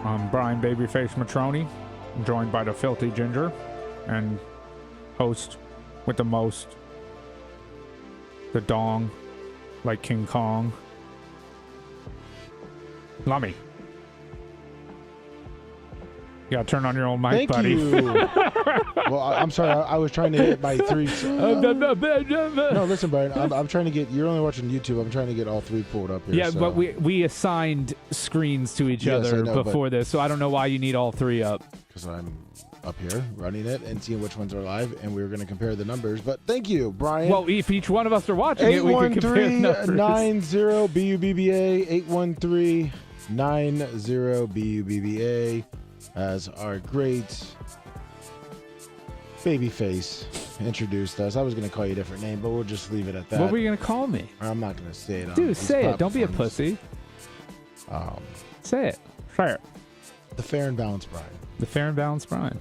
I'm Brian Babyface Matroni, joined by the Filthy Ginger, and host with the most, the dong, like King Kong, Lummy. You gotta turn on your own mic, buddy. Thank you. Well, I'm sorry. I was trying to hit my three. No, listen, Brian. I'm trying to get. You're only watching YouTube. I'm trying to get all three pulled up here. Yeah, so. but we assigned screens to each other before this, so I don't know why you need all three up. Because I'm up here running it and seeing which ones are live, and we were going to compare the numbers. But thank you, Brian. Well, if each one of us are watching it, we can compare the numbers. 813-90-BUBBA, 813-90-BUBBA, as our great babyface introduced us. I was going to call you a different name, but we'll just leave it at that. What were you going to call me? I'm not going to say it. Dude, say it. Don't be a pussy. Say it. Say it. The Fair and Balanced Brian. The Fair and Balanced Brian.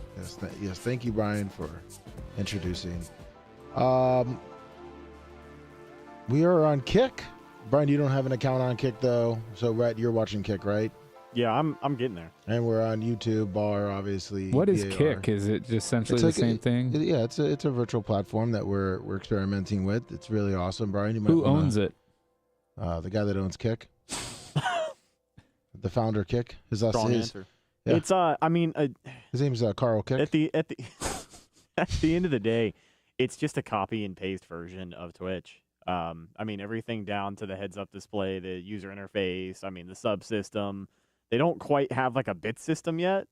Yes, thank you, Brian, for introducing. We are on Kick. Brian, you don't have an account on Kick, though. So, Rhett, you're watching Kick, right? Yeah, I'm getting there. And we're on YouTube, Bar, obviously. What is Kick? Is it just essentially the same thing? Yeah, it's a virtual platform that we're experimenting with. It's really awesome, Brian. Who owns it? The guy that owns Kick. The founder, Kick. Strong answer. Yeah. It's his name's Carl Kick. At the at the end of the day, it's just a copy and paste version of Twitch. Everything down to the heads-up display, the user interface. The subsystem. They don't quite have like a bit system yet,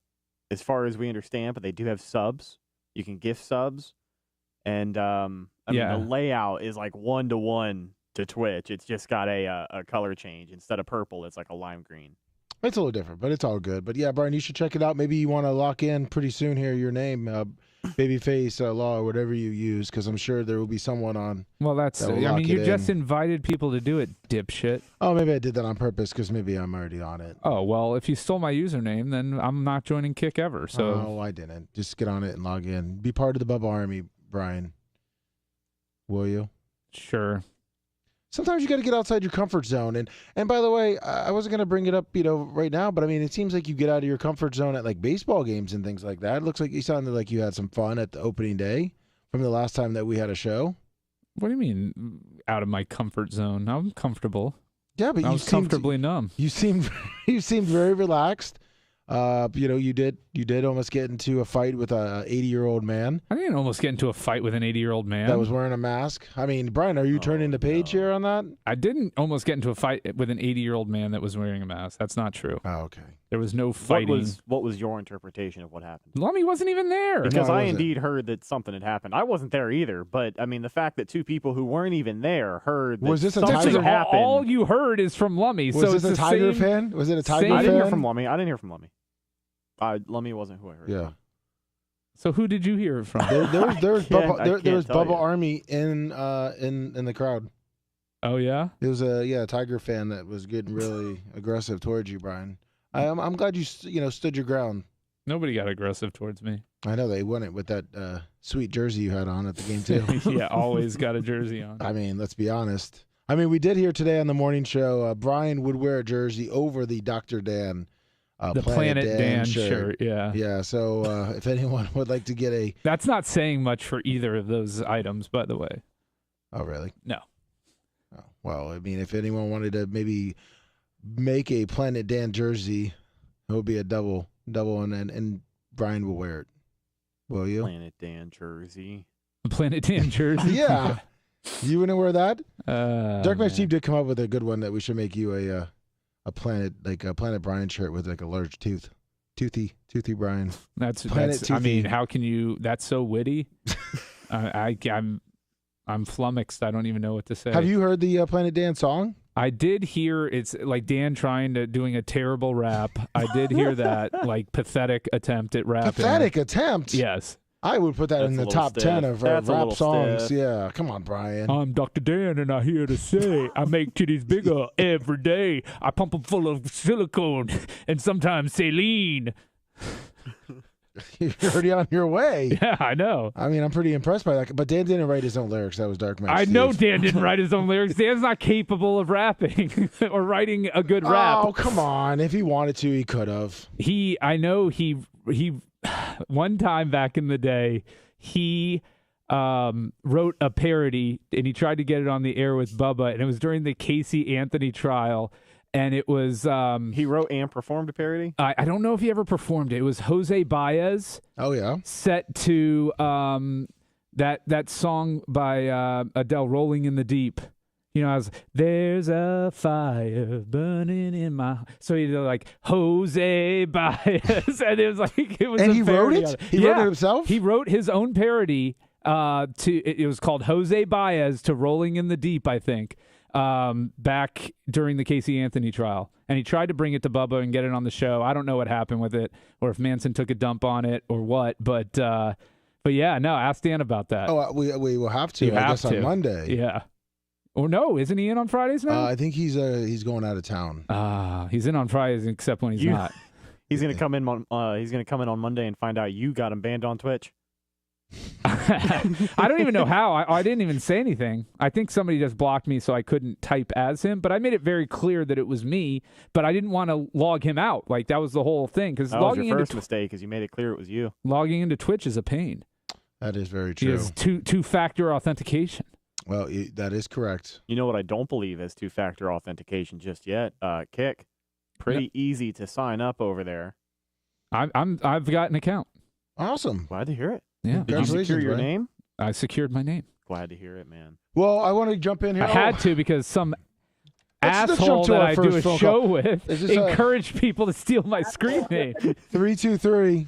as far as we understand, but they do have subs. You can gift subs, and the layout is like 1-to-1 to Twitch. It's just got a color change. Instead of purple, it's like a lime green. It's a little different, but it's all good. But yeah, Brian, you should check it out. Maybe you want to lock in pretty soon here your name, Babyface Law, or whatever you use, because I'm sure there will be someone on. Well, you just invited people to do it, dipshit. Oh, maybe I did that on purpose because maybe I'm already on it. Oh, well, if you stole my username, then I'm not joining Kick ever. So. Oh, I didn't. Just get on it and log in. Be part of the Bubba Army, Brian. Will you? Sure. Sometimes you got to get outside your comfort zone. And by the way, I wasn't going to bring it up, right now, but it seems like you get out of your comfort zone at like baseball games and things like that. It looks like you sounded like you had some fun at the opening day from the last time that we had a show. What do you mean out of my comfort zone? I'm comfortable. Yeah, but I was comfortably numb. You seemed very relaxed. You did almost get into a fight with a 80-year-old man. I didn't almost get into a fight with an 80-year-old man that was wearing a mask. Brian, are you turning the page here on that? I didn't almost get into a fight with an 80-year-old man that was wearing a mask. That's not true. Oh, okay. There was no fighting. What was your interpretation of what happened? Lummy wasn't even there. Because I indeed heard that something had happened. I wasn't there either, but the fact that two people who weren't even there heard that something happened. All you heard is from Lummy. Was this a Tiger fan? Was it a Tiger fan? I didn't hear from Lummy. Lummy wasn't who I heard. Yeah. So who did you hear from? There was Bubba Army in the crowd. Oh yeah. It was a Tiger fan that was getting really aggressive towards you, Brian. I'm glad you stood your ground. Nobody got aggressive towards me. I know they won it with that sweet jersey you had on at the game too. Yeah, always got a jersey on. Let's be honest. We did hear today on the morning show. Brian would wear a jersey over the Dr. Dan. The Planet Dan shirt, yeah. Yeah, so if anyone would like to get a... That's not saying much for either of those items, by the way. Oh, really? No. Oh, well, if anyone wanted to maybe make a Planet Dan jersey, it would be a double one, and Brian will wear it. Will you? Planet Dan jersey. A Planet Dan jersey? Yeah. You wouldn't wear that? Dark Man man. Steve did come up with a good one that we should make you a Planet Brian shirt with like a large toothy Brian. That's how can you? That's so witty. I'm flummoxed. I don't even know what to say. Have you heard the Planet Dan song? I did hear it's like Dan doing a terrible rap. I did hear that like pathetic attempt at rapping. Pathetic attempt? Yes. I would put that in the top 10 of rap songs. Stiff. Yeah, come on, Brian. I'm Dr. Dan, and I'm here to say I make titties bigger every day. I pump them full of silicone and sometimes saline. You're already on your way. Yeah, I know. I mean, I'm pretty impressed by that. But Dan didn't write his own lyrics. That was Dark Match. I know Steve. Dan didn't write his own lyrics. Dan's not capable of rapping or writing a good rap. Oh, come on. If he wanted to, he could have. I know he one time back in the day, he wrote a parody and he tried to get it on the air with Bubba, and it was during the Casey Anthony trial. And it was he wrote and performed a parody. I don't know if he ever performed it. It was Jose Baez. Oh yeah. Set to that song by Adele, "Rolling in the Deep." You know, I was there's a fire burning in my. So he did like Jose Baez, and it was like it was. And a he wrote parody it. of it. He wrote it himself. He wrote his own parody. It was called Jose Baez to "Rolling in the Deep," I think. Back during the Casey Anthony trial, and he tried to bring it to Bubba and get it on the show. I don't know what happened with it, or if Manson took a dump on it, or what. But yeah, no. Ask Dan about that. Oh, we will have to. I guess on Monday. Yeah. Or no, isn't he in on Fridays now? I think he's going out of town. He's in on Fridays, except when he's not. He's gonna come in on. He's gonna come in on Monday and find out you got him banned on Twitch. I don't even know how. I didn't even say anything. I think somebody just blocked me so I couldn't type as him, but I made it very clear that it was me, but I didn't want to log him out. Like, that was the whole thing. Because that was your first mistake, because you made it clear it was you. Logging into Twitch is a pain. That is very true. It's two-factor authentication. Well, that is correct. You know what I don't believe is two-factor authentication just yet? Kick. Pretty easy to sign up over there. I've got an account. Awesome. Glad to hear it. Yeah. Did you secure your name? I secured my name. Glad to hear it, man. Well, I want to jump in here. I had to because some let's asshole jump to that our I do first a phone show call. with Is this encouraged people to steal my screen name. 323.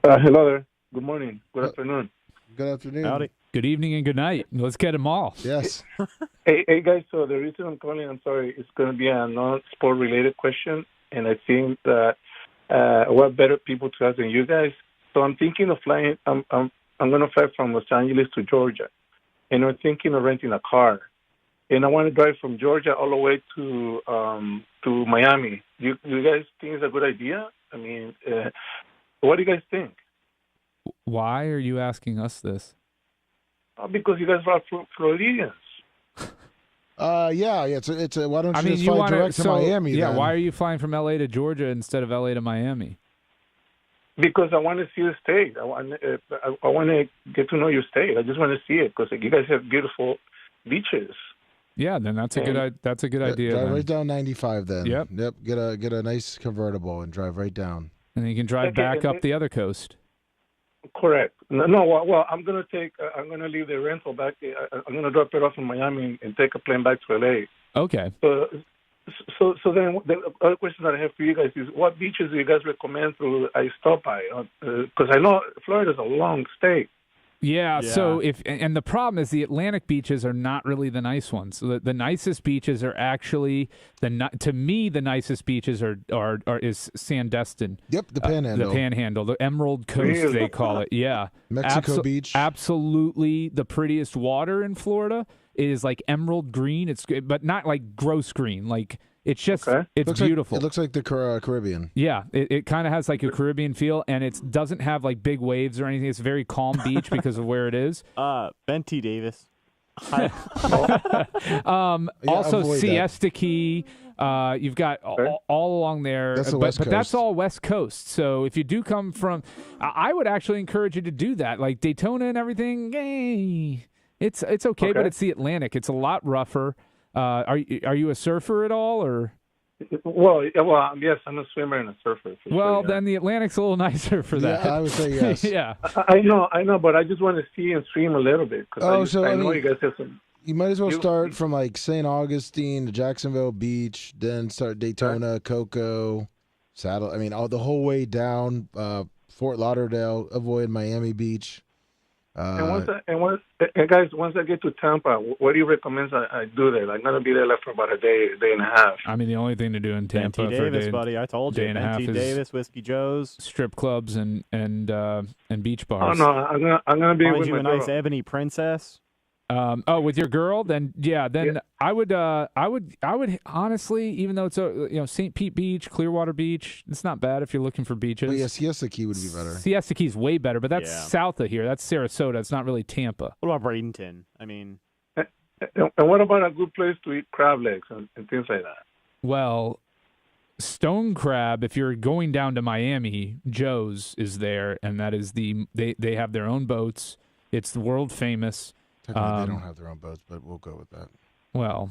Hello there. Good morning. Good afternoon. Good afternoon. Howdy. Good evening and good night. Let's get them all. Yes. Hey guys. So the reason I'm calling, I'm sorry, it's going to be a non-sport related question, and I think that what better people to ask than you guys. So I'm thinking of flying. I'm going to fly from Los Angeles to Georgia, and I'm thinking of renting a car, and I want to drive from Georgia all the way to Miami. You guys think it's a good idea? I mean, what do you guys think? Why are you asking us this? Because you guys are Floridians. Yeah. It's a. Why don't you just you fly direct to Miami? Yeah. Then? Why are you flying from LA to Georgia instead of LA to Miami? Because I want to see the state. I want to get to know your state. I just want to see it because you guys have beautiful beaches. Yeah, then that's a good idea. Drive then. right down 95 then. Yep. Get a nice convertible and drive right down. And then you can drive back up the other coast. Correct. No. Well, I'm gonna leave the rental back. I'm gonna drop it off in Miami and take a plane back to LA. Okay. So then the other question that I have for you guys is, what beaches do you guys recommend I stop by? Because I know Florida's a long state. Yeah, so and the problem is the Atlantic beaches are not really the nice ones. So the nicest beaches are actually to me the nicest beaches is Sandestin. Yep, the Panhandle. The Panhandle, the Emerald Coast they call it. Yeah, Mexico Beach. Absolutely, the prettiest water in Florida is like emerald green. But not like gross green. Like it's just it's beautiful. It looks like the Caribbean. Yeah, it kind of has like a Caribbean feel, and it doesn't have like big waves or anything. It's a very calm beach because of where it is. Ben T. Davis. Also, Siesta Key. You've got all along there, that's the but that's all West Coast. So if you do come from, I would actually encourage you to do that, like Daytona and everything. It's okay, but it's the Atlantic. It's a lot rougher. Are you a surfer at all, or? Well, yes, I'm a swimmer and a surfer. Then the Atlantic's a little nicer for that. Yeah, I would say yes. Yeah. I know, but I just want to see and swim a little bit. I know you guys have some. You might as well start from like St. Augustine to Jacksonville Beach, then start Daytona, Cocoa, Saddle. I mean, the whole way down Fort Lauderdale. Avoid Miami Beach. Once I get to Tampa, what do you recommend I do there? I'm gonna be there for about a day and a half. I mean, the only thing to do in Tampa Ben T. Davis, buddy, I told you. Ben T. Davis, Whiskey Joe's, strip clubs and beach bars. Oh no, I'm gonna be find with you my a nice girl. ebony princess. With your girl, then I would honestly, even though it's St. Pete Beach, Clearwater Beach, it's not bad if you're looking for beaches. But yeah, Siesta Key would be better. Siesta Key's way better, but that's south of here. That's Sarasota. It's not really Tampa. What about Bradenton? I mean, and what about a good place to eat crab legs and things like that? Well, Stone Crab, if you're going down to Miami, Joe's is there, and that is they have their own boats. It's the world famous. Technically, they don't have their own boats, but we'll go with that. Well,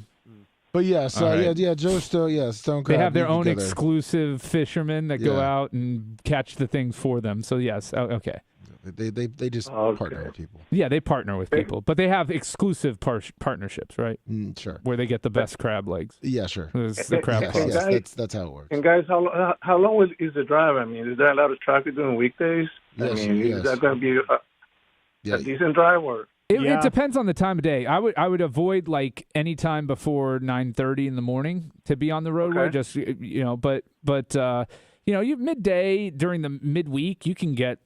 but yeah, so right. Joe's still Stone Crab. They have their own exclusive fishermen that go out and catch the things for them. So yes, okay. They just partner with people. Yeah, they partner with people, but they have exclusive partnerships, right? Sure. Where they get the best crab legs. Yeah, sure. It's the crab yes, claws. that's how it works. And guys, how long is the drive? I mean, is there a lot of traffic during weekdays? Yes, is that going to be a decent drive or? It depends on the time of day. I would avoid like any time before 9:30 in the morning to be on the roadway. Okay. Just but you midday during the midweek you can get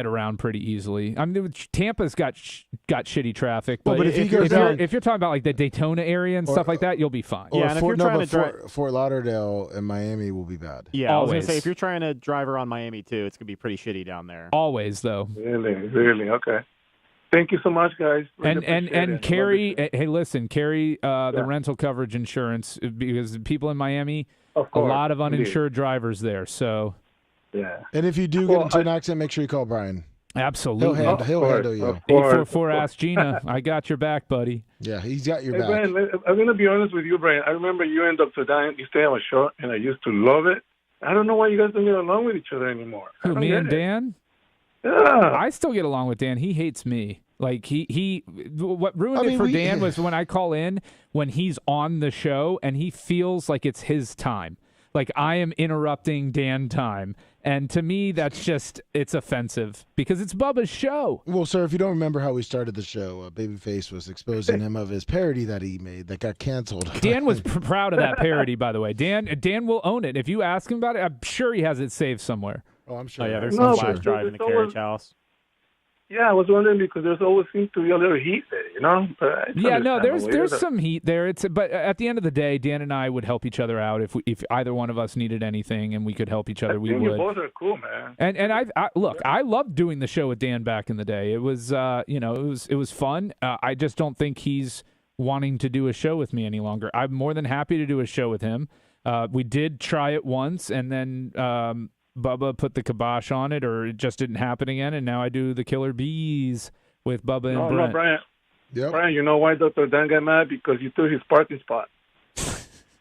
around pretty easily. I mean, Tampa's got shitty traffic, but, if you're talking about like the Daytona area and stuff like that, you'll be fine. Yeah, and if you're trying to drive Fort Lauderdale and Miami will be bad. Yeah, I was gonna say if you're trying to drive around Miami too, it's gonna be pretty shitty down there. Always though. Really, okay. Thank you so much, guys. Really and carry. Hey, listen, carry the rental coverage insurance because people in Miami, a lot of uninsured drivers there. So yeah. And if you do get into an accident, make sure you call Brian. Absolutely, he'll handle you. 844 Ask Gina. I got your back, buddy. Yeah, he's got your back. Brian, I'm gonna be honest with you, Brian. I remember you and Dr. Dan used to have a show, and I used to love it. I don't know why you guys don't get along with each other anymore. Who, me and Dan? Yeah. I still get along with Dan. He hates me. Like what ruined it for Dan was when I call in when he's on the show and he feels like it's his time. Like I am interrupting Dan time. And to me, that's it's offensive because it's Bubba's show. Well, sir, if you don't remember how we started the show, Babyface was exposing him of his parody that he made that got canceled. Dan was proud of that parody, by the way. Dan will own it. If you ask him about it, I'm sure he has it saved somewhere. Oh, I'm sure. Oh, yeah, there's some flash drive in the carriage house. Yeah, I was wondering because there's always seems to be a little heat there, you know? There's some heat there. But at the end of the day, Dan and I would help each other out if either one of us needed anything and we could help each other. We would. You both are cool, man. And I loved doing the show with Dan back in the day. It was it was fun. I just don't think he's wanting to do a show with me any longer. I'm more than happy to do a show with him. We did try it once, and then Bubba put the kibosh on it, or it just didn't happen again, and now I do the Killer Bees with Bubba and Brent. No, Brian. Yep. Brian, you know why Dr. Dan got mad? Because you took his parking spot.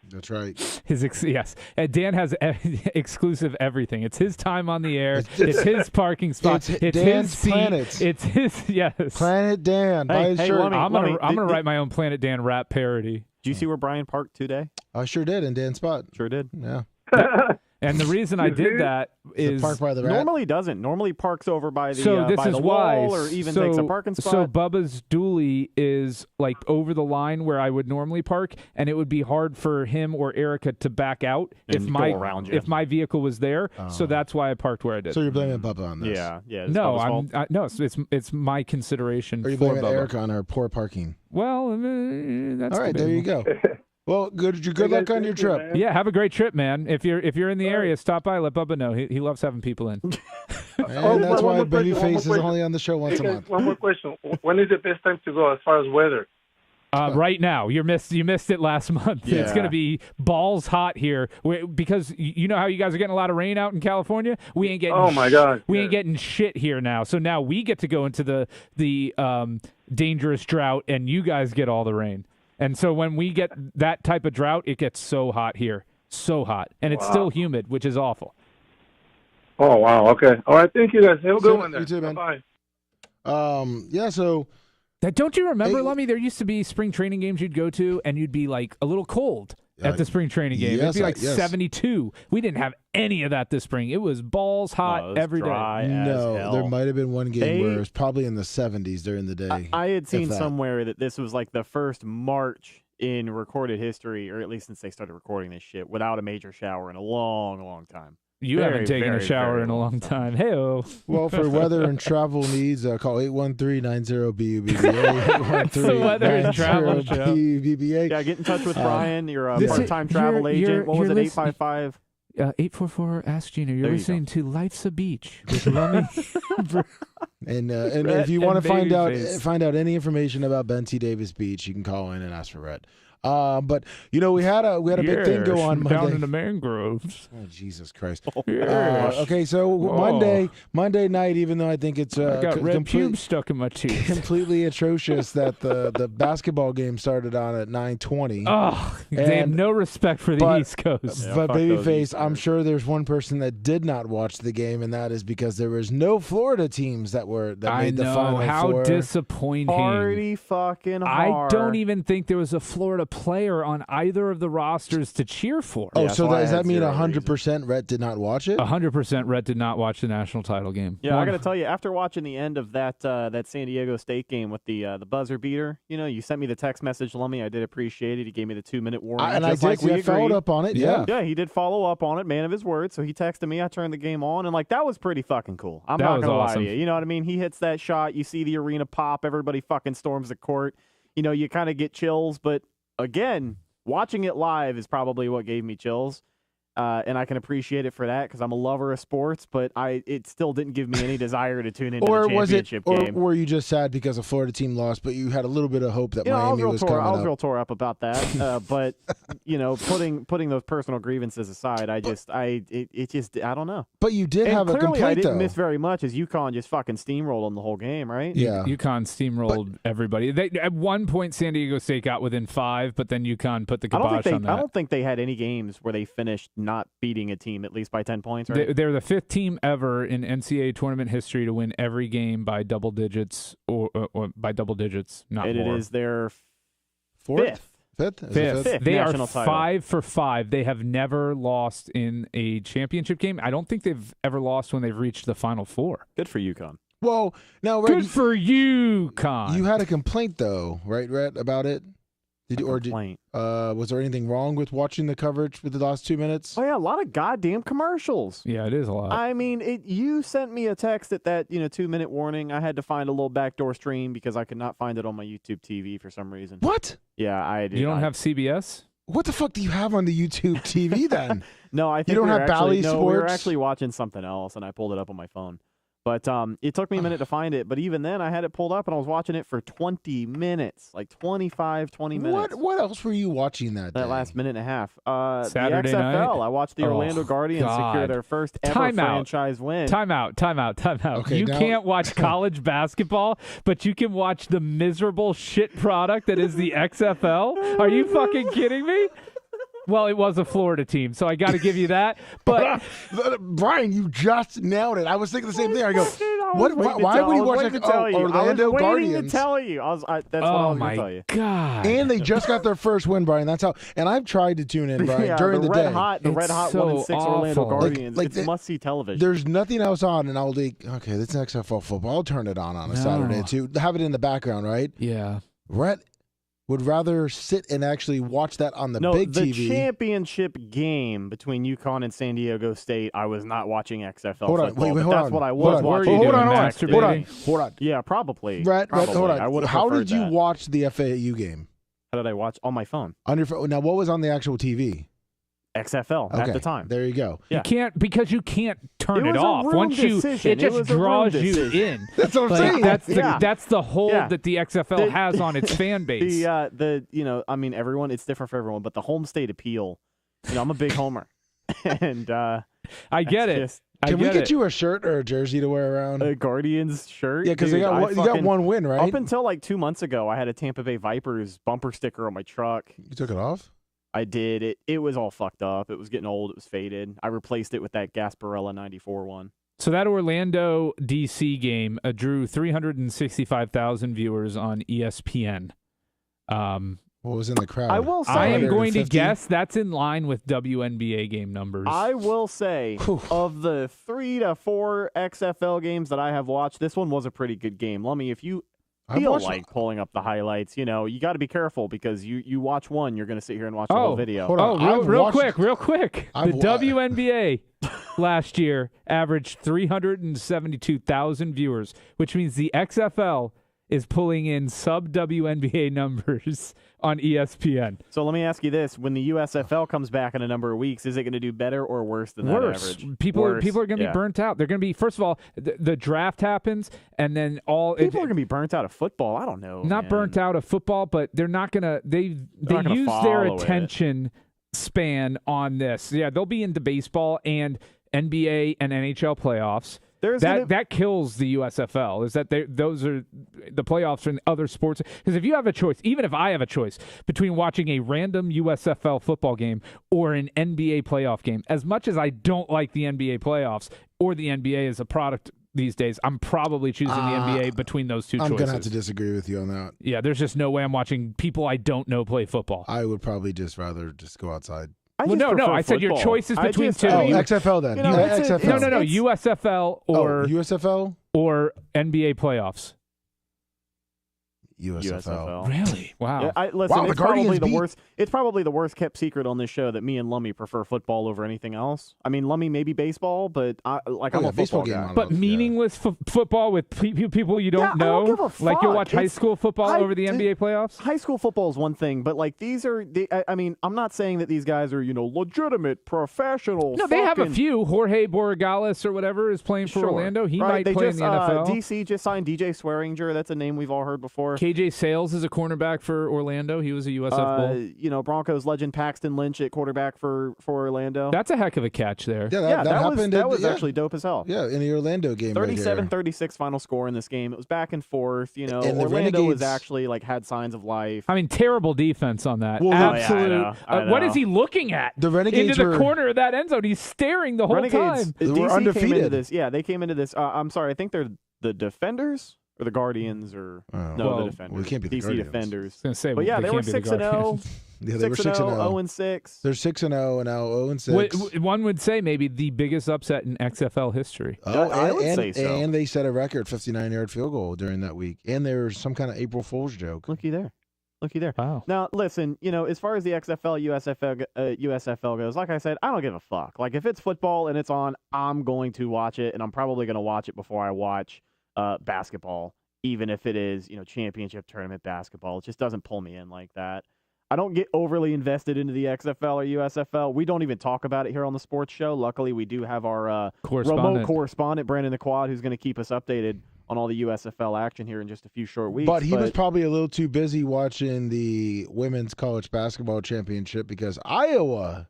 That's right. Yes. And Dan has exclusive everything. It's his time on the air. It's his parking spot. It's Dan's his seat. Planet. It's his, yes. Planet Dan. Buy his shirt. Lummy, I'm gonna write my own Planet Dan rap parody. Did you see where Brian parked today? I sure did in Dan's spot. Sure did. Yeah. And the reason I did that is park by the rat? Normally doesn't. Normally parks over by the so this by is the why. wall or even takes a parking spot. So Bubba's dually is like over the line where I would normally park, and it would be hard for him or Erica to back out and if my vehicle was there. So that's why I parked where I did. So you're blaming Bubba on this? Yeah. No, it's my consideration. Or are you for blaming Bubba. Erica on her poor parking? Well, that's all right. There you go. Well, good luck on your trip. Man. Yeah, have a great trip, man. If you're in the area, stop by. Let Bubba know. He loves having people in. And that's why Babyface is only on the show once a month. One more question. When is the best time to go as far as weather? Right now, you missed it last month. Yeah. It's going to be balls hot here because you know how you guys are getting a lot of rain out in California. We ain't getting. Oh my God! We ain't getting shit here now. So now we get to go into the dangerous drought, and you guys get all the rain. And so when we get that type of drought, it gets so hot here, so hot, and it's still humid, which is awful. Oh wow! Okay. All right. Thank you guys. Have a good one. You too, man. Bye. Yeah. So. Don't you remember, Lummy? There used to be spring training games you'd go to, and you'd be like a little cold at the spring training game. It'd be like 72. We didn't have any of that this spring. It was balls hot every day. No, there might have been one game where it was probably in the 70s during the day. I had seen somewhere that this was like the first March in recorded history, or at least since they started recording this shit, without a major shower in a long, long time. You haven't taken a shower in a long time. Hey-oh. Well, for weather and travel needs, call 813-90-BUBBA. It's the weather and travel show. BUBBA. Yeah, get in touch with Brian, your This is- part-time travel you're- agent. What was you're it, listening- 855? 844 Ask Gina. You're There you listening to Life's a Beach with Lummy. And Rhett if you want to and find Babyface. out any information about Ben T. Davis Beach, you can call in and ask for Rhett. But we had a big thing go on down Monday. in the mangroves. Oh, Jesus Christ. Yes. Okay, so Monday night, even though I think it's I got red pubes stuck in my teeth. completely atrocious that the basketball game started on at 9:20. Oh, they have And- no respect for the but- East Coast. Yeah, but fuck those Babyface, Easterners. I'm sure there's one person that did not watch the game, and that is because there was no Florida teams that I made the know. Final How Four. disappointing. Party fucking I hard. don't even think there was a Florida player on either of the rosters to cheer for. Oh, Yeah, so so I does had that mean zero 100% Rhett did not watch it? 100% Rhett did not watch the national title game. Yeah, I got to tell you, after watching the end of that San Diego State game with the buzzer beater, you sent me the text message, Lummy. I did appreciate it. He gave me the 2-minute warning. I just like we I followed agreed. up on it. Yeah. Yeah, he did follow up on it, man of his word. So he texted me. I turned the game on, and that was pretty fucking cool. I'm That not was gonna lie awesome. to you. You know what I mean? He hits that shot. You see the arena pop. Everybody fucking storms the court. You kind of get chills. But again, watching it live is probably what gave me chills. And I can appreciate it for that because I'm a lover of sports, but it still didn't give me any desire to tune into Or the was it? championship Or game. were you just sad because a Florida team lost, but you had a little bit of hope that Miami was coming I was up? real tore up about that. But putting those personal grievances aside, I don't know. But you did And have a clearly, complaint I didn't though. miss very much as UConn just fucking steamrolled them the whole game, right? Yeah. UConn steamrolled everybody. At one point, San Diego State got within 5, but then UConn put the kibosh on that. I don't think they had any games where they finished not beating a team at least by 10 points, right? They're the 5th team ever in NCAA tournament history to win every game by double digits or by double digits, not And more. it is their Fourth? fifth. Fifth? Is it Fifth. They are national title. 5 for 5. They have never lost in a championship game. I don't think they've ever lost when they've reached the Final Four. Good for UConn. Well, now, Good Rhett, for you, Con. you had a complaint though, right, Rhett, about it? Complaint. Was there anything wrong with watching the coverage for the last 2 minutes? Oh yeah, a lot of goddamn commercials. Yeah, it is a lot. I mean, you sent me a text at that 2-minute warning. I had to find a little backdoor stream because I could not find it on my YouTube TV for some reason. What? Yeah, I did. You don't have CBS? What the fuck do you have on the YouTube TV then? No, I think don't we were have Bally actually, no, we were Sports? actually watching something else, and I pulled it up on my phone. But it took me a minute to find it. But even then, I had it pulled up, and I was watching it for 20 minutes, like 25, 20 minutes. What else were you watching that day? That last minute and a half. Saturday the XFL. night? I watched the Oh, Orlando Guardians secure God. their first ever Time out. franchise win. Time out. Okay, You now- can't watch college basketball, but you can watch the miserable shit product that is the XFL? Are you fucking kidding me? Well, it was a Florida team, so I got to give you that. But Brian, you just nailed it. I was thinking the same thing. I go, Why why would you watch like Orlando I was waiting Guardians? to tell you. That's what I oh was going to tell my you. God. And they just got their first win, Brian. That's how. And I've tried to tune in, Brian, Yeah, during the red day. hot, the It's red hot so 1-6 Orlando awful. Guardians. Like it's the- must see television. There's nothing else on, and I'll think, okay, this is XFL football. I'll turn it on a No. Saturday too. Have it in the background, right? Yeah. Rhett would rather sit and actually watch that on the big the TV. championship game between UConn and San Diego State, I was not watching XFL Hold on, football. wait, but hold that's on. what I Hold was on. watching. Hold on, during hold on, the Hold on, text. hold on. Yeah, probably. Rhett, hold Probably. I on. would have How preferred did you that. watch the FAU game? How did I watch? On my phone. On your phone. Now, what was on the actual TV? XFL Okay, at the time. There you go. Yeah. You can't because you can't turn It it was a off. room Once you decision. it It was just a room draws you decision. in. That's what I'm Like, saying. Yeah. that's the hold Yeah. that the XFL The- has on its fan base. I mean, everyone, it's different for everyone, but the home state appeal, I'm a big homer. And I get that's it. just I Can we get get it. you a shirt or a jersey to wear around? a Guardians shirt. Yeah, because Dude, you got one win, right? Up until like 2 months ago, I had a Tampa Bay Vipers bumper sticker on my truck. You took it off? I did. It was all fucked up. It was getting old. It was faded. I replaced it with that Gasparilla 94 one. So that Orlando DC game drew 365,000 viewers on ESPN. What was in the crowd? I will say, I am going to 150? guess that's in line with WNBA game numbers. I will say, Whew. of the 3 to 4 XFL games that I have watched, this one was a pretty good game. Lummy, if you feel like pulling up the highlights. You know, you got to be careful because you watch one, you're going to sit here and watch the whole video. Hold on. Real quick. The WNBA last year averaged 372,000 viewers, which means the XFL is pulling in sub-WNBA numbers on ESPN. So let me ask you this. When the USFL comes back in a number of weeks, is it going to do better or worse than that average? People are going to be burnt out. They're going to be, first of all, the draft happens, and then people are going to be burnt out of football. I don't know. Not burnt out of football, but they're not going to – they use their attention span on this. Yeah, they'll be into baseball and NBA and NHL playoffs. That kills the USFL, is that those are the playoffs in other sports. Because if you have a choice, even if I have a choice between watching a random USFL football game or an NBA playoff game, as much as I don't like the NBA playoffs or the NBA as a product these days, I'm probably choosing the NBA between those two choices. I'm going to have to disagree with you on that. Yeah, there's just no way I'm watching people I don't know play football. I would probably rather go outside. No. I said your choice is between two. XFL then. XFL. No. USFL or USFL or NBA playoffs. USFL. Really? Wow. Yeah, listen, it's probably the worst. It's probably the worst kept secret on this show that me and Lummy prefer football over anything else. I mean, Lummy maybe baseball, but I'm a football guy. But meaningless football with people you don't know. I don't give a fuck. Like you'll watch high school football over the NBA playoffs. High school football is one thing, but like these are. I mean, I'm not saying that these guys are legitimate professional. No, they have a few. Jorge Borregales or whatever is playing for Orlando. He might play in the NFL. DC just signed DJ Swearinger. That's a name we've all heard before. KJ Sales is a cornerback for Orlando. He was a USF Bull. Broncos legend Paxton Lynch at quarterback for Orlando. That's a heck of a catch there. Yeah, that happened. That was actually dope as hell. Yeah, in the Orlando game. 37-36 final score in this game. It was back and forth. And Orlando was actually had signs of life. I mean, terrible defense on that. Well, absolute. I know. What is he looking at? The Renegades into the corner of that end zone. He's staring the whole time. They were undefeated. They came into this. I'm sorry. I think they're the Defenders. Or the Guardians, or the Defenders. Well, it can't be the DC Guardians. Defenders. I was gonna say, but yeah, they were 6-0. Yeah, they were 6-0, 0-6. They're 6-0 and now 0-6. One would say maybe the biggest upset in XFL history. I would say so. And they set a record 59-yard field goal during that week. And there was some kind of April Fool's joke. Looky there. Wow. Now, listen, as far as the XFL, USFL goes, like I said, I don't give a fuck. Like, if it's football and it's on, I'm going to watch it, and I'm probably going to watch it before I watch basketball. Even if it is, championship tournament basketball. It just doesn't pull me in like that. I don't get overly invested into the XFL or USFL. We don't even talk about it here on the sports show. Luckily, we do have our remote correspondent, Brandon the Quad, who's going to keep us updated on all the USFL action here in just a few short weeks. But he was probably a little too busy watching the Women's College Basketball Championship because Iowa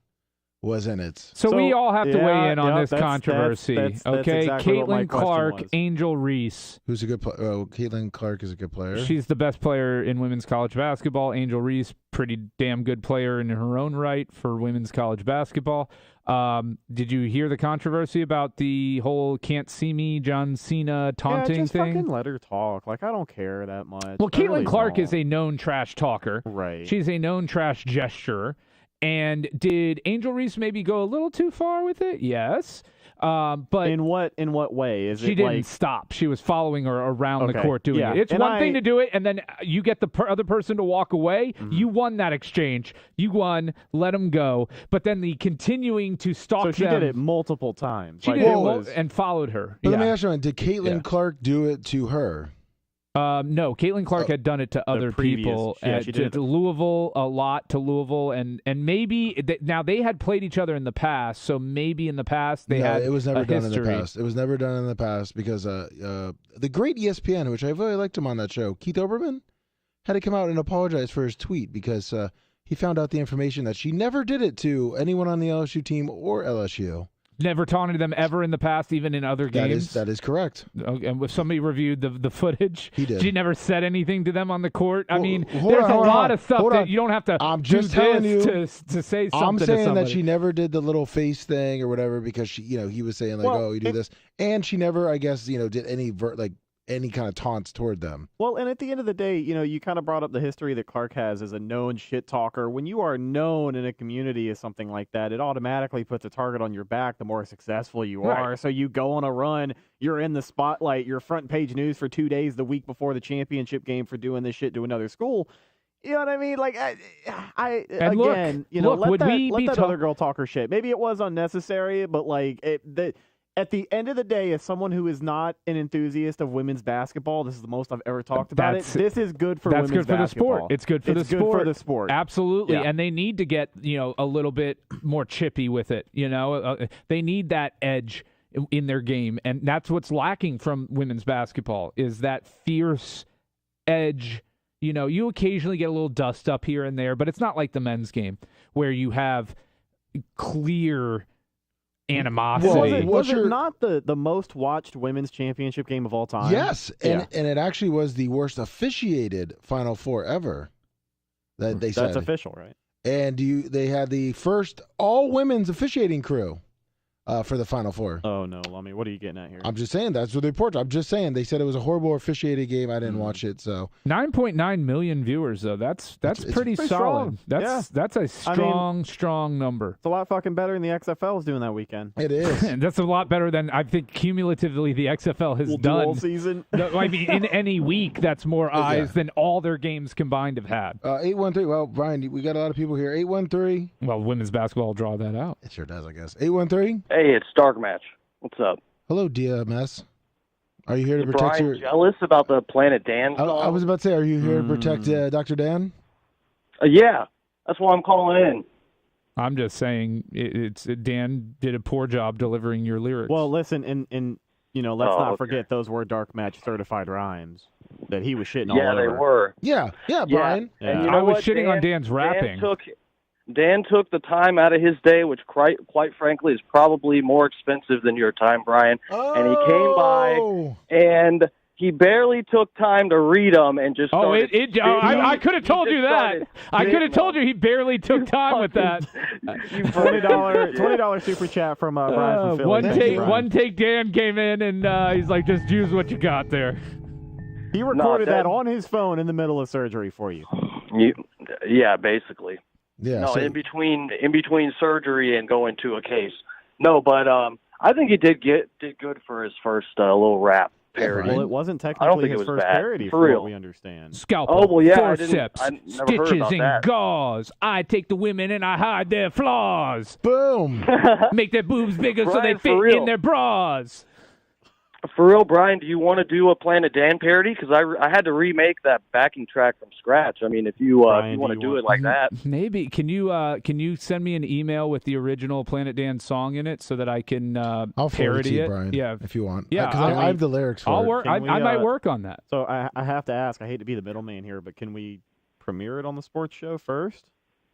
was in it. So we all have to weigh in on this controversy. That's okay, exactly Caitlin Clark, Angel Reese. Who's a good player? Oh, Caitlin Clark is a good player. She's the best player in women's college basketball. Angel Reese, pretty damn good player in her own right for women's college basketball. Did you hear the controversy about the whole "can't see me" John Cena taunting just thing? Fucking let her talk. Like, I don't care that much. Well, Caitlin Clark is a known trash talker. Right. She's a known trash gesturer. And did Angel Reese maybe go a little too far with it? Yes. But in what way? Is she it didn't stop. She was following her around the court doing it. It's and one thing to do it, and then you get the other person to walk away. Mm-hmm. You won that exchange. You won. Let them go. But then the continuing to stalk them. So she did it multiple times. She did it and followed her. But let me ask you, did Caitlin Clark do it to her? No, Caitlin Clark had done it to other people. She did to Louisville, a lot to Louisville, and maybe now they had played each other in the past, so maybe in the past they had. It was never done history. in the past. It was never done in the past because the great ESPN, which I really liked him on that show, Keith Olbermann, had to come out and apologize for his tweet because he found out the information that she never did it to anyone on the LSU team or LSU. Never taunted them ever in the past, even in other games? That is correct. Okay, and if somebody reviewed the footage, he did. She never said anything to them on the court. Well, I mean, there's a lot of stuff that you don't have to do this to say something I'm saying to somebody. that she never did the little face thing or whatever because she, he was saying like, oh, you do this. And she never, I guess, did any any kind of taunts toward them. Well, and at the end of the day, you kind of brought up the history that Clark has as a known shit talker. When you are known in a community as something like that, it automatically puts a target on your back the more successful you are. So you go on a run, you're in the spotlight, you're front page news for 2 days the week before the championship game for doing this shit to another school. You know what I mean? Like, let that other girl talk her shit. Maybe it was unnecessary, but like at the end of the day, as someone who is not an enthusiast of women's basketball, this is the most I've ever talked about it. This is good for women's basketball. That's good for the sport. It's good for the sport. Good for the sport. Absolutely. Yeah. And they need to get, a little bit more chippy with it. They need that edge in their game. And that's what's lacking from women's basketball is that fierce edge. You occasionally get a little dust up here and there, but it's not like the men's game where you have clear animosity. Was it not the most watched women's championship game of all time? Yes, and it actually was the worst officiated Final Four ever. That's official, right? And they had the first all women's officiating crew for the Final Four. Oh no, Lummy, what are you getting at here? I'm just saying that's what the report. I'm just saying they said it was a horrible officiated game. I didn't watch it, so 9.9 million viewers though. That's pretty solid. Strong. That's a strong number. It's a lot fucking better than the XFL is doing that weekend. It is. That's a lot better than I think cumulatively the XFL has done all season. No, I mean, in any week, that's more eyes than all their games combined have had. 813. Well, Brian, we got a lot of people here. 813. Well, women's basketball will draw that out. It sure does, I guess. 813. Hey, it's Dark Match. What's up? Hello, DMS. Are you here to protect Brian your... jealous about the Planet Dan song? I was about to say, are you here to protect Dr. Dan? Yeah, that's why I'm calling in. I'm just saying Dan did a poor job delivering your lyrics. Well, listen, and let's not forget those were Dark Match certified rhymes that he was shitting all over. Yeah, they were. Yeah, Brian. Yeah. And you know I was what? shitting on Dan's rapping. Dan took the time out of his day, which quite frankly is probably more expensive than your time, Brian. Oh. And he came by and he barely took time to read them and just started. I could have told you that. I could have told you he barely took time with that. $20 super chat from Brian from Philly. One take Dan came in and he's like, just use what you got there. He recorded that on his phone in the middle of surgery for you. Yeah, basically. Yeah. No, in between surgery and going to a case. No, but I think he did good for his first little rap parody. Well, it wasn't technically his first parody, for what we understand. Scalpel, forceps, I never heard stitches, about and that. gauze. I take the women and I hide their flaws. Boom. Make their boobs bigger so they Brian, fit for real. in their bras. For real, Brian, do you want to do a Planet Dan parody? Because I had to remake that backing track from scratch. I mean, if you want to do it like that. Maybe. Can you send me an email with the original Planet Dan song in it so that I can I'll parody it to you, it? Brian, yeah, if you want. Yeah, because I have the lyrics for I'll it. work. I might work on that. So I have to ask. I hate to be the middleman here, but can we premiere it on the sports show first?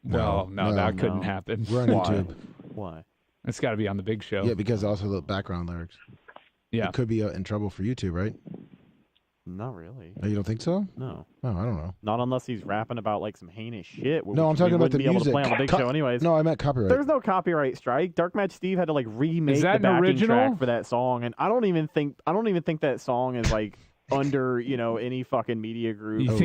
No, that couldn't happen. We're on YouTube. Why? It's got to be on the big show. Yeah, because also the background lyrics. Yeah. It could be in trouble for YouTube, right? Not really. Oh, you don't think so? No. Oh, I don't know. Not unless he's rapping about like some heinous shit. No, I'm talking about the music. music. Be able to play on the big show anyways. No, I meant copyright. There's no copyright strike. Dark Match Steve had to like remake the backing original track for that song, and I don't even think that song is like under any fucking media group. You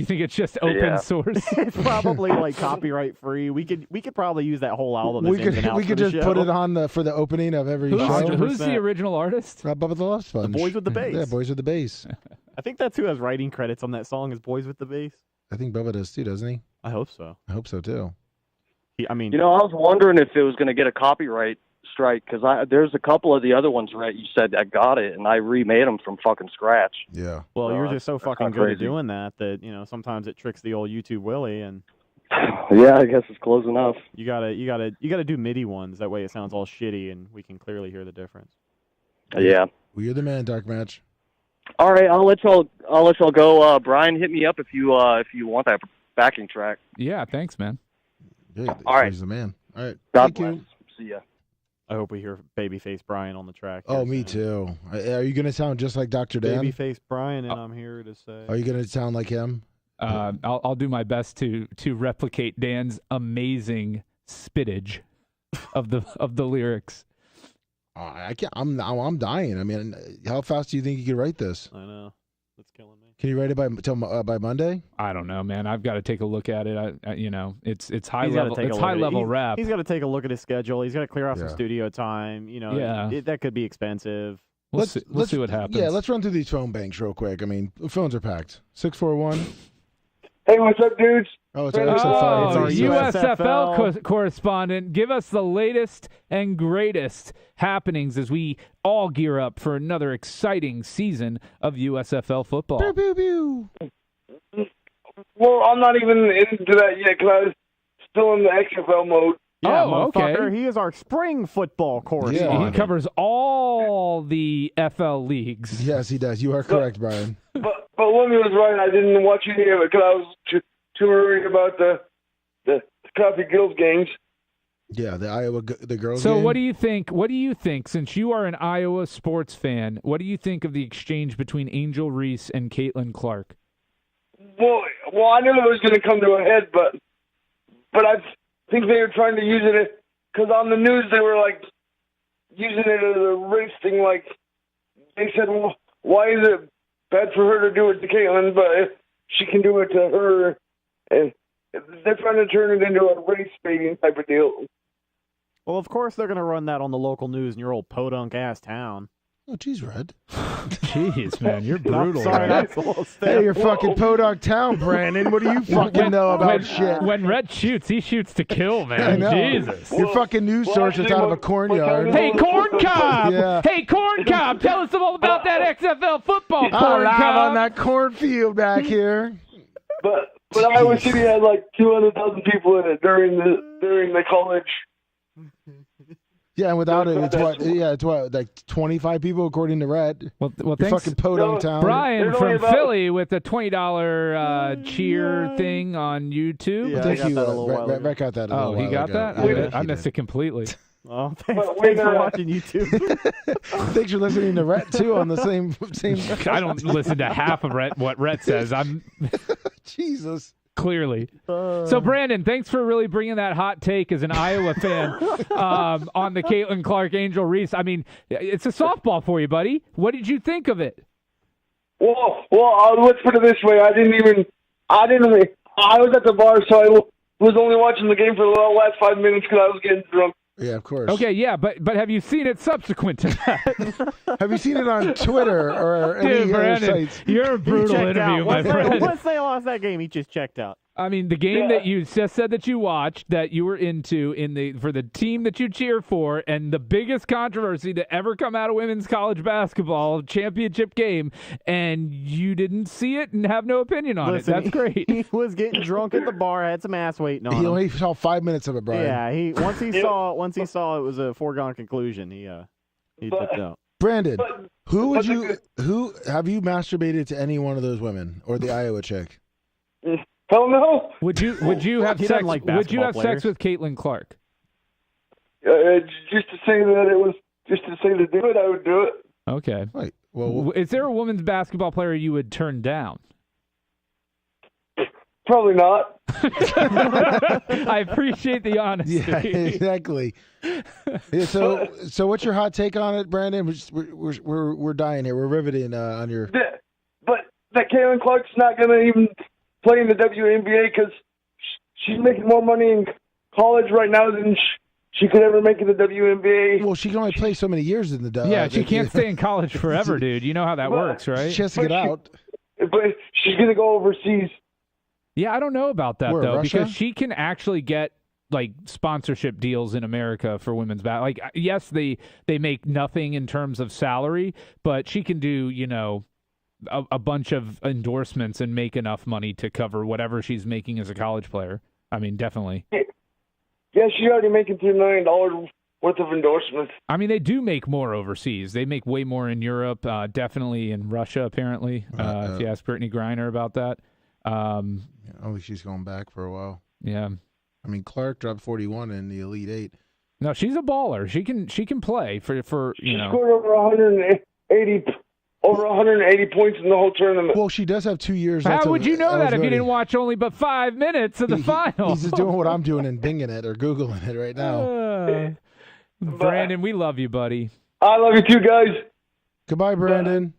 think it's just open source? It's probably like copyright free. We could probably use that whole album. We could just put it on for the opening of every show. 100%. Who's the original artist? Bubba the Love Sponge. The Boys with the Bass. Yeah, Boys with the Bass. I think that's who has writing credits on that song is Boys with the Bass. I think Bubba does too, doesn't he? I hope so. I hope so too. I mean, I was wondering if it was going to get a copyright strike because there's a couple of the other ones, right? You said I got it, and I remade them from fucking scratch. Yeah. Well, you're just so fucking good at crazy. doing that sometimes it tricks the old YouTube Willie, and Yeah, I guess it's close enough. you gotta do MIDI ones. That way it sounds all shitty, and we can clearly hear the difference. Yeah. Well, you're the man, Dark Match. All right, I'll let y'all go. Brian, hit me up if you want that backing track. Yeah, thanks, man. Yeah, All right. He's the man. All right. God Thank bless. you. See ya. I hope we hear Babyface Brian on the track. Oh, here me soon. too. Are you going to sound just like Dr. Dan? Babyface Brian, and I'm here to say. Are you going to sound like him? I'll do my best to replicate Dan's amazing spittage of the lyrics. I can't. I'm dying. I mean, how fast do you think you could write this? I know. That's killing me. Can you write it by Monday? I don't know, man. I've got to take a look at it. It's high He's level. It's high level rap. He's got to take a look at his schedule. He's got to clear out some Yeah. studio time. That could be expensive. Let's see what happens. Yeah, let's run through these phone banks real quick. I mean, the phones are packed. 641. Hey, what's up, dudes? Oh, it's Oh, our USFL correspondent, give us the latest and greatest happenings as we all gear up for another exciting season of USFL football. Pew, pew, pew. Well, I'm not even into that yet because I was still in the XFL mode. Yeah, Oh, motherfucker. okay. He is our spring football He correspondent. covers all the FL leagues. Yes, he does. You are correct, Brian. But Lummy was right. I didn't watch any of it because I was too worried about the crappy girls games. Yeah, the girls. So game. what do you think? What do you think? Since you are an Iowa sports fan, what do you think of the exchange between Angel Reese and Caitlin Clark? Well, I knew it was going to come to a head, but I think they were trying to use it because on the news they were like using it as a race thing. Like they said, well, why is it bad for her to do it to Caitlin, but if she can do it to her? And they're trying to turn it into a race baiting type of deal. Well, of course they're going to run that on the local news in your old podunk-ass town. Oh, geez, Red. Jeez, man, you're brutal. Sorry, man. that's a little stiff. Hey, you're fucking Podunk Town, Brandon. What do you fucking know about shit? When Red shoots, he shoots to kill, I man. know. Jesus. Your fucking news source is out of a cornyard. Hey, Corn Cob! Yeah. Hey, Corn Cob! Tell us all about that XFL football, I'm Corn live Cob! on that cornfield back here. But Iowa City had like 200,000 people in it during the college. Yeah, and without it, it's what, like 25 people according to Red. Well, Your thanks, fucking Podunk Town. Brian There's from only about- Philly with the $20 cheer thing on YouTube. Yeah, Thank I got you. that a little while ago. Red got that a Oh, little he while got ago. that? Yeah, I he missed did. it completely. Oh, thanks, But thanks for when, watching YouTube. Thanks for listening to Red, too, on the same. I don't listen to half of what Rhett says. I'm Jesus. clearly. So, Brandon, thanks for really bringing that hot take as an Iowa fan on the Caitlin Clark Angel Reese. I mean, it's a softball for you, buddy. What did you think of it? Well, let's put it this way. I was at the bar, so I was only watching the game for the last 5 minutes because I was getting drunk. Yeah, of course. Okay, yeah, but have you seen it subsequent to that? Have you seen it on Twitter or any Dude, other Brandon, sites? you're a He brutal checked interview, out. my friend. Once they lost that game, he just checked out. I mean, the game that you just said that you watched, that you were into for the team that you cheer for, and the biggest controversy to ever come out of women's college basketball championship game, and you didn't see it and have no opinion on Listen, it. That's great. He was getting drunk at the bar, had some ass waiting on He him. only saw 5 minutes of it, Brian. Yeah, once he saw it was a foregone conclusion, he dipped out. Brandon, who have you masturbated to any one of those women or the Iowa chick? Hell no. Would you have He sex? doesn't like Would you basketball have players. sex with Caitlin Clark? Just to say that it was, just to say to do it, I would do it. Okay. Wait, well, Is there a women's basketball player you would turn down? Probably not. I appreciate the honesty. yeah, exactly. Yeah, so what's your hot take on it, Brandon? We're dying here. We're riveting on your. But that Caitlin Clark's not going to even play in the WNBA because she's making more money in college right now than she could ever make in the WNBA. Well, she can only play so many years in the. Yeah, she can't stay in college forever, dude. You know how that works, right? She has to get out. But she's going to go overseas. Yeah, I don't know about that Where, though, Russia? because she can actually get like sponsorship deals in America for women's basketball. Like, yes, they make nothing in terms of salary, but she can do a bunch of endorsements and make enough money to cover whatever she's making as a college player. I mean, definitely. Yeah, she's already making $3 million worth of endorsements. I mean, they do make more overseas. They make way more in Europe, definitely in Russia, apparently, if you ask Brittany Griner about that. Oh, she's going back for a while. Yeah. I mean, Clark dropped 41 in the Elite Eight. No, she's a baller. She can play for She scored over 180 points in the whole tournament. Well, she does have 2 years. How left would you know that if you eligibility. didn't watch only but 5 minutes of the final? He's just doing what I'm doing and binging it or Googling it right now. Brandon, we love you, buddy. I love you too, guys. Goodbye, Brandon.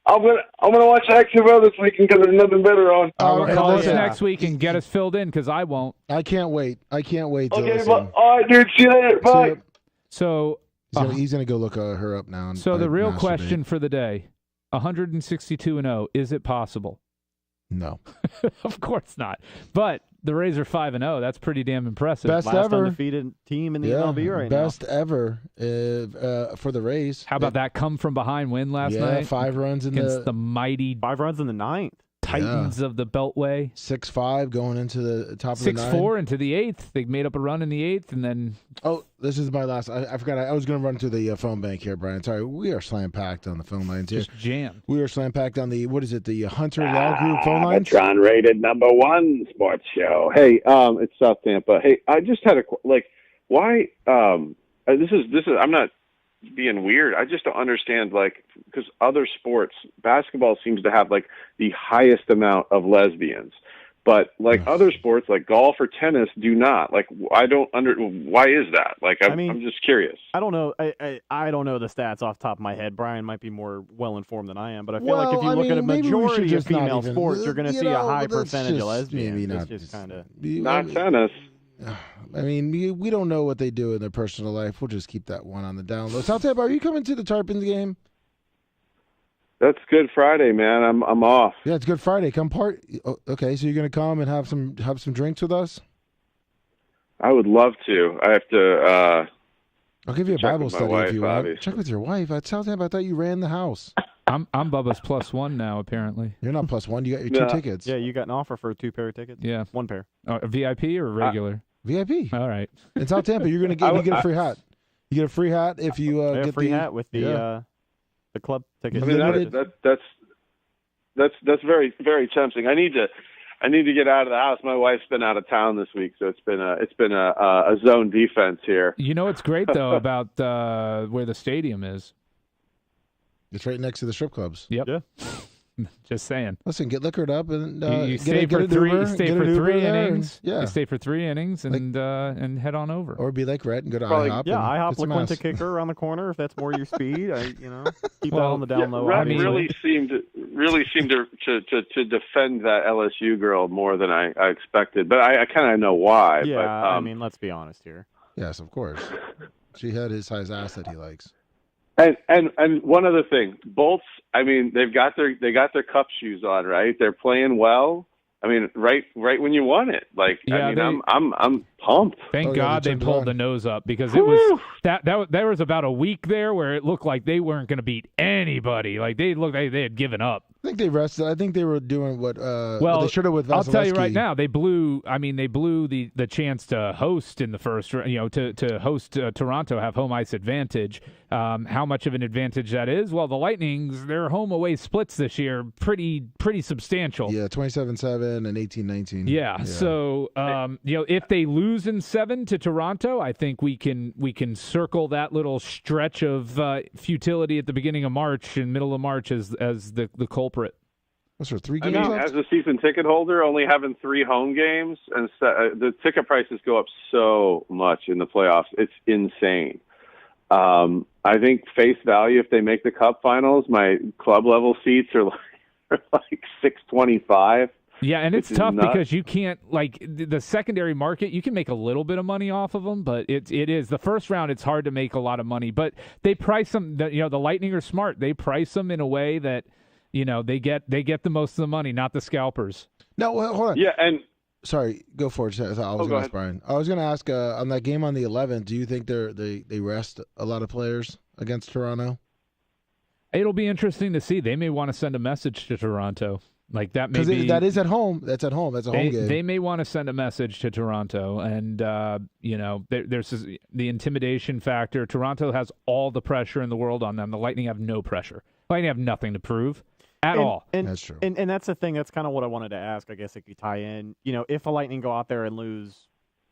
I'm gonna watch XFL this weekend because there's nothing better on. Call us listen, next week and get us filled in because I won't. I can't wait. To Okay, listen. all right, dude. See you later. Bye. See ya. So He's gonna go look her up now. So the real question for the day: 162-0. Is it possible? No. Of course not. But the Rays are 5-0. That's pretty damn impressive. Best Last ever. undefeated team in the MLB right Best ever for the Rays. How about that come from behind win last Yeah, night? 5 runs in against the mighty 5 runs in the 9th. Titans of the Beltway. 6-5 going into the top of the 9. 6-4 into the 8th. They made up a run in the 8th, and then... Oh, this is my last... I forgot. I was going to run to the phone bank here, Brian. Sorry. We are slam-packed on the phone lines here. Just jam. We are slam-packed on the, what is it, the Hunter Law Group phone lines? Metron rated #1 sports show. Hey, it's South Tampa. Hey, I just had why, this is, I'm not being weird. I just don't understand, because other sports, basketball seems to have, the highest amount of lesbians. But, other sports, like golf or tennis, do not. Why is that? I'm just curious. I don't know. I don't know the stats off the top of my head. Brian might be more well-informed than I am. But I feel like if you look at a majority of female sports, you're going to see a high percentage of lesbians. It's just kind of... Not tennis. I mean, we don't know what they do in their personal life. We'll just keep that one on the down low. South Tampa, are you coming to the Tarpons game? That's Good Friday, man. I'm off. Yeah, it's Good Friday. Come okay, so you're going to come and have some drinks with us? I would love to. I have to. I'll give you a Bible study wife, if you want. obviously. Check with your wife. At South Tampa, I thought you ran the house. I'm Bubba's +1 now, apparently. You're not +1. You got your 2 tickets. Yeah, you got an offer for 2 pair of tickets? Yeah. 1 pair. A VIP or regular? VIP. All right. In South Tampa, you're going to get a free hat. You get a free hat if you get a free hat with the club ticket. I mean, that's very, very tempting. I need to get out of the house. My wife's been out of town this week, so it's been a zone defense here. You know what's great though about where the stadium is? It's right next to the strip clubs. Yep. Yeah. Just saying. Listen, get liquored up and you stay for three innings. Yeah, you stay for 3 innings and head on over. Or be like Rhett and go to IHOP. Yeah, IHOP La Quinta kicker around the corner if that's more your speed. Keep that on the down low. Rhett really seemed to defend that LSU girl more than I expected, but I kind of know why. Yeah, but, let's be honest here. Yes, of course. She had his size ass that he likes. And one other thing, Bolts. They've got their cup shoes on, right? They're playing well. Right when you want it. I'm pumped. Thank God they pulled the nose up because it was there was about a week there where it looked like they weren't going to beat anybody. They had given up. I think they rested. I think they were doing what they should have with Vasilevsky. I'll tell you right now, they blew the chance to host in the first, to host Toronto, have home ice advantage. How much of an advantage that is? Well, the Lightning's, their home away splits this year pretty substantial. Yeah, 27-7 and 18-19. Yeah. So, if they lose in 7 to Toronto, I think we can circle that little stretch of futility at the beginning of March and middle of March as the culprit. What's there 3 games left? As a season ticket holder, only having 3 home games, and the ticket prices go up so much in the playoffs. It's insane. I think face value, if they make the Cup Finals, my club level seats are like $625. Yeah, and it's tough because you can't, the secondary market, you can make a little bit of money off of them, but it is. The first round, it's hard to make a lot of money. But they price them, the Lightning are smart. They price them in a way that, they get the most of the money, not the scalpers. No, hold on. Yeah, and... Sorry, go for it. I was going to ask Brian. I was going to ask, on that game on the 11th, do you think they rest a lot of players against Toronto? It'll be interesting to see. They may want to send a message to Toronto. That may be, that is at home. That's at home. That's a home game. They may want to send a message to Toronto, and there's the intimidation factor. Toronto has all the pressure in the world on them. The Lightning have no pressure. Lightning have nothing to prove at all. And that's true. And that's the thing. That's kind of what I wanted to ask. I guess if you tie in, if the Lightning go out there and lose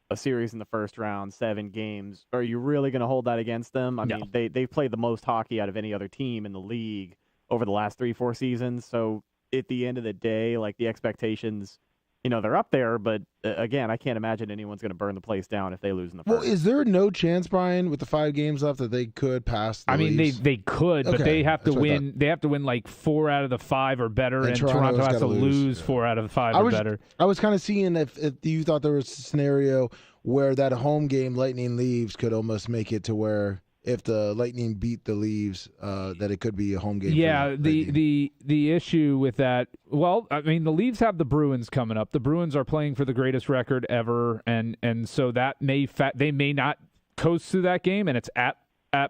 a series in the first round, 7 games, are you really going to hold that against them? No. They've played the most hockey out of any other team in the league over the last 3-4 seasons. So at the end of the day, the expectations they're up there, but again, I can't imagine anyone's going to burn the place down if they lose in the first. Well, is there no chance, Brian, with the 5 games left that they could pass the Leafs? they could, but they have to win. They have to win like 4 out of the 5 or better, and Toronto has to lose 4 out of the 5 or better. I was kind of seeing if you thought there was a scenario where that home game Lightning Leaves could almost make it to where if the Lightning beat the Leaves, that it could be a home game. Yeah, the issue with that, well, I mean, the Leafs have the Bruins coming up. The Bruins are playing for the greatest record ever, and so that they may not coast through that game, and it's at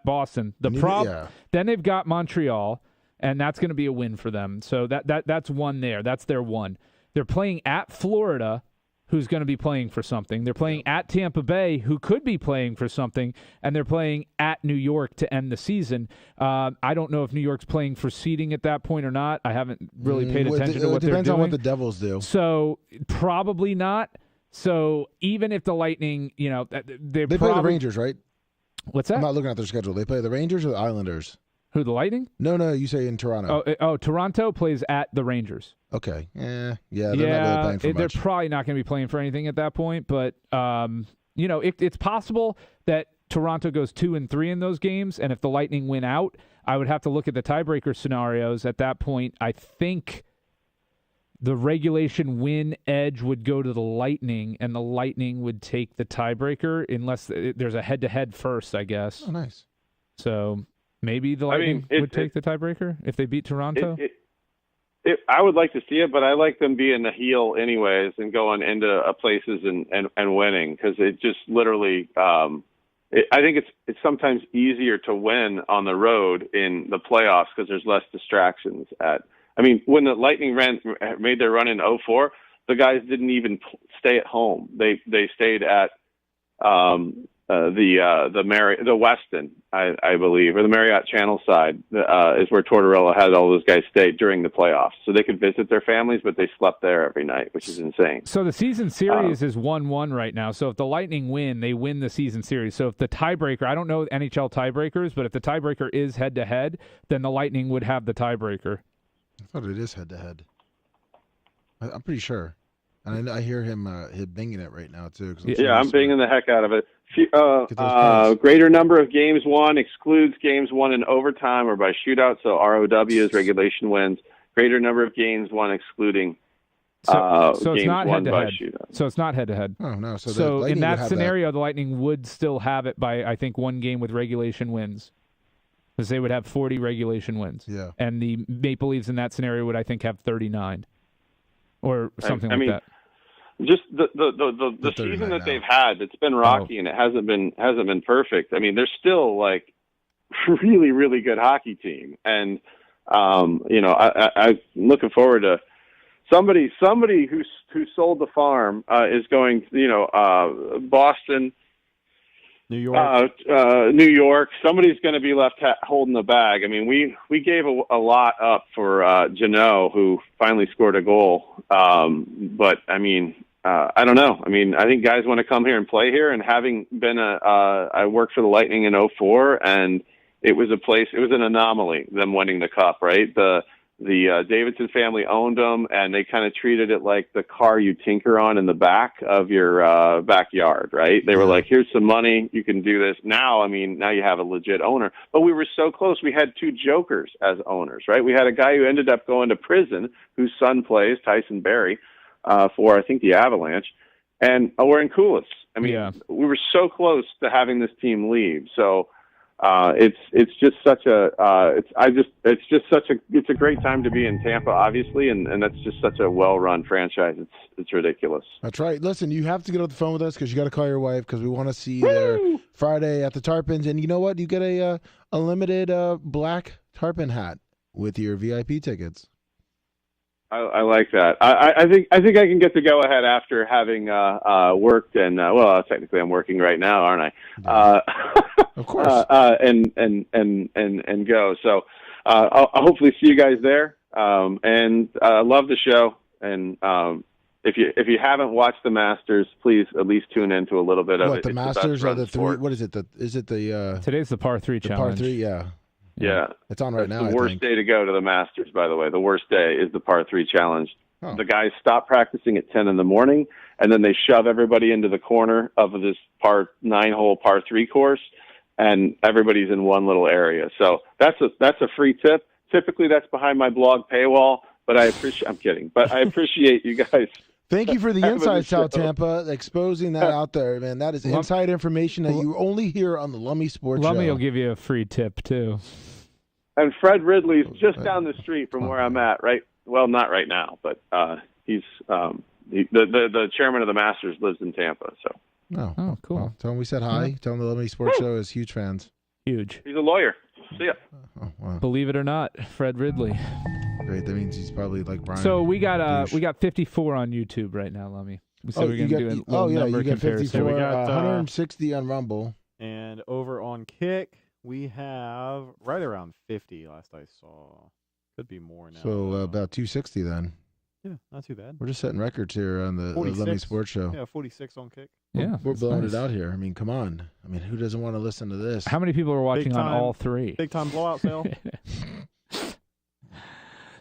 Boston. Then they've got Montreal, and that's going to be a win for them. So that's one there. That's their one. They're playing at Florida, who's going to be playing for something. They're playing at Tampa Bay, who could be playing for something, and they're playing at New York to end the season. I don't know if New York's playing for seeding at that point or not. I haven't really paid attention to what they're doing. It depends on what the Devils do. So probably not. So even if the Lightning, they play the Rangers, right? What's that? I'm not looking at their schedule. They play the Rangers or the Islanders? Who, the Lightning? No, you say in Toronto. Toronto plays at the Rangers. Okay. They're not really playing for much. They're probably not going to be playing for anything at that point, but it's possible that Toronto goes 2-3 in those games, and if the Lightning win out, I would have to look at the tiebreaker scenarios. At that point, I think the regulation win edge would go to the Lightning, and the Lightning would take the tiebreaker unless there's a head-to-head first, I guess. Oh, nice. So maybe the Lightning would take the tiebreaker if they beat Toronto? I would like to see it, but I like them being the heel anyways and going into places and winning, because it just literally I think it's sometimes easier to win on the road in the playoffs because there's less distractions. When the Lightning made their run in 2004, the guys didn't even stay at home. They stayed at the Westin, I believe, or the Marriott Channel side is where Tortorella had all those guys stay during the playoffs, so they could visit their families, but they slept there every night, which is insane. So the season series is 1-1 right now. So if the Lightning win, they win the season series. So if the tiebreaker, I don't know NHL tiebreakers, but if the tiebreaker is head-to-head, then the Lightning would have the tiebreaker. I thought it is head-to-head. I'm pretty sure. And I hear him binging it right now, too. I'm binging the heck out of it. Greater number of games won excludes games won in overtime or by shootout, so ROW is regulation wins. Greater number of games won excluding so games it's not won by head-to-head. shootout. So it's not head-to-head. Oh, no. So in that scenario, the Lightning would still have it by, I think, 1 game with regulation wins. Because they would have 40 regulation wins. Yeah. And the Maple Leafs in that scenario would, I think, have 39. Or something like that. Just the season that they've had, it's been rocky and it hasn't been perfect. They're still like really, really good hockey team, and I'm looking forward to somebody who sold the farm is going. Boston, New York. New York. Somebody's going to be left holding the bag. We gave a lot up for Jeannot, who finally scored a goal. But I don't know. I think guys want to come here and play here. And having been I worked for the Lightning in 2004, and it was an anomaly, them winning the cup, right? The Davidson family owned them, and they kind of treated it like the car you tinker on in the back of your backyard, right? They were like, here's some money, you can do this. Now you have a legit owner. But we were so close. We had 2 jokers as owners, right? We had a guy who ended up going to prison, whose son plays, Tyson Berry, for, I think, the Avalanche. And we're in Coulis. We were so close to having this team leave. So it's just such a great time to be in Tampa, obviously, and that's just such a well-run franchise. It's ridiculous. That's right. Listen, you have to get off the phone with us because you got to call your wife because we want to see you there Friday at the Tarpons. And you know what? You get a limited black Tarpon hat with your VIP tickets. I like that. I think I can get the go ahead after having worked, and technically I'm working right now, aren't I? Of course. And go. So I'll hopefully see you guys there. And love the show. And if you haven't watched the Masters, please at least tune into a little bit of it. The Masters are the 3? What is it? Today's the par 3 challenge. Par 3, yeah. Yeah. It's on right now. The worst day to go to the Masters, by the way. The worst day is the par 3 challenge The guys stop practicing at 10 in the morning, and then they shove everybody into the corner of this 9-hole par 3 course, and everybody's in one little area. So that's a free tip. Typically, that's behind my blog paywall, but I'm kidding. But I appreciate you guys. Thank you for the inside, South Tampa, exposing that out there, man. That is inside information that you only hear on the Lummy Sports Show. Lummy will give you a free tip, too. And Fred Ridley's just down the street from where I'm at, right? Well, not right now, but he's the chairman of the Masters lives in Tampa. So. Oh, cool. Well, tell him we said hi. Yeah. Tell him the Lummy Sports Show is huge fans. Huge. He's a lawyer. See ya. Oh, wow. Believe it or not, Fred Ridley. Great. That means he's probably like Brian. So we got 54 on YouTube right now, Lummy. So we're going to do a little number you got comparison. 54. We got 160 on Rumble. And over on Kick, we have right around 50 last I saw. Could be more now. So about 260 then. Yeah, not too bad. We're just setting records here on the 46. Lummy Sports Show. Yeah, 46 on Kick. Yeah, We're blowing nice. it out here. I mean, come on. I mean, who doesn't want to listen to this? How many people are watching on time. all three? Big time blowout sale.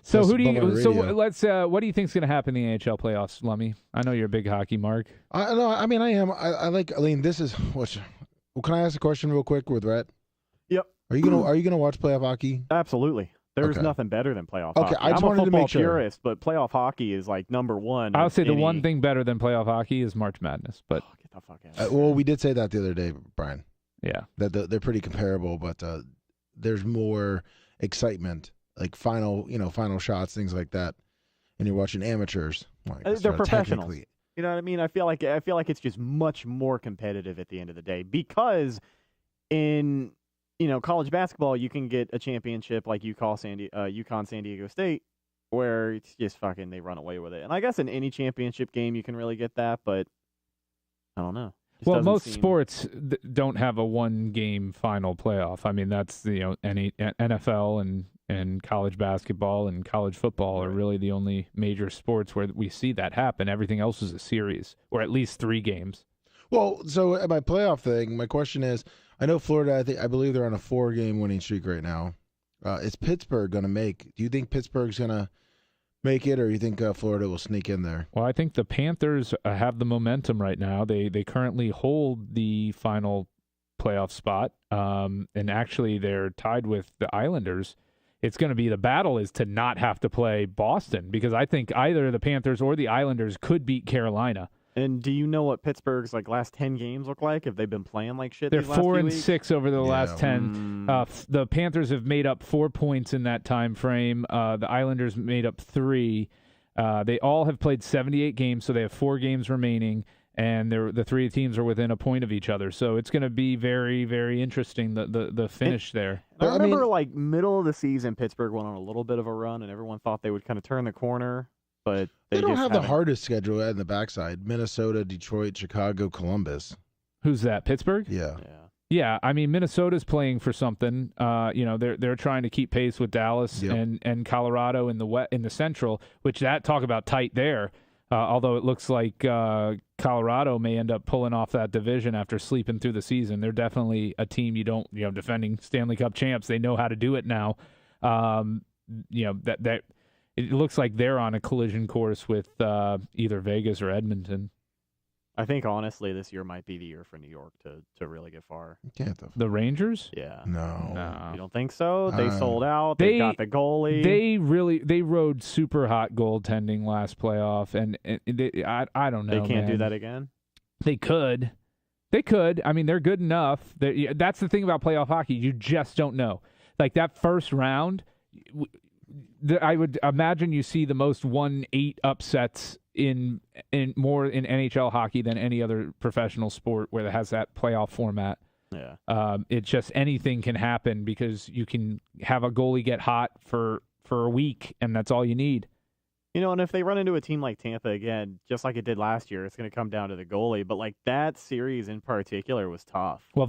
So That's who do you? Bubba So Radio. let's. What do you think's going to happen in the NHL playoffs, Lummy? I know you're a big hockey mark. I know. I mean, I am. I like. I mean, this is. Well, can I ask a question real quick with Rhett? Yep. Are you gonna watch playoff hockey? Absolutely. There's Okay. nothing better than playoff Okay, hockey. I just I'm wanted a to football make sure. purist, but playoff hockey is like number one. I'll of say the any- one thing better than playoff hockey is March Madness, but Oh, get the fuck out. Well, we did say that the other day, Brian. yeah. That they're pretty comparable, but there's more excitement, like final shots, things like that. And you're watching amateurs. Well, I guess They're not professionals. technically. You know what I mean? I feel like it's just much more competitive at the end of the day because in college basketball you can get a championship like UConn San Diego State where it's just fucking they run away with it. And I guess in any championship game you can really get that, but I don't know. Just Well, doesn't most seem- sports don't have a one-game final playoff. I mean, that's any NFL and college basketball and college football are really the only major sports where we see that happen. Everything else is a series or at least 3 games. Well, so at my playoff thing, my question is, I know Florida. I believe they're on a 4-game winning streak right now. Is Pittsburgh going to make? Do you think Pittsburgh's going to make it, or you think Florida will sneak in there? Well, I think the Panthers have the momentum right now. They currently hold the final playoff spot, and actually they're tied with the Islanders. It's going to be the battle is to not have to play Boston because I think either the Panthers or the Islanders could beat Carolina. And do you know what Pittsburgh's last 10 games look like? Have they been playing like shit? They're these last few 4-6 over the last 10. The Panthers have made up 4 points in that time frame. The Islanders made up 3. They all have played 78 games, so they have 4 games remaining, and the 3 teams are within a point of each other. So it's going to be very, very interesting the finish there. I remember middle of the season, Pittsburgh went on a little bit of a run, and everyone thought they would kind of turn the corner. But They don't just have the haven't. hardest schedule in the backside. Minnesota, Detroit, Chicago, Columbus. Who's that? Pittsburgh? Yeah. Yeah, I mean Minnesota's playing for something. They're trying to keep pace with Dallas and Colorado in the Central, which talk about tight there. Although it looks like Colorado may end up pulling off that division after sleeping through the season. They're definitely a team defending Stanley Cup champs. They know how to do it now. That it looks like they're on a collision course with either Vegas or Edmonton. I think honestly, this year might be the year for New York to really get far. The Rangers? Yeah. No. You don't think so? They sold out. They got the goalie. They rode super hot goaltending last playoff, and I don't know. They can't man. do that again. They could. I mean, they're good enough. That's the thing about playoff hockey. You just don't know. Like that first round, I would imagine you see the most 1-8 upsets in NHL hockey than any other professional sport where it has that playoff format. Yeah. It's just anything can happen because you can have a goalie get hot for a week, and that's all you need. And if they run into a team like Tampa again, just like it did last year, it's going to come down to the goalie. But that series in particular was tough. Well,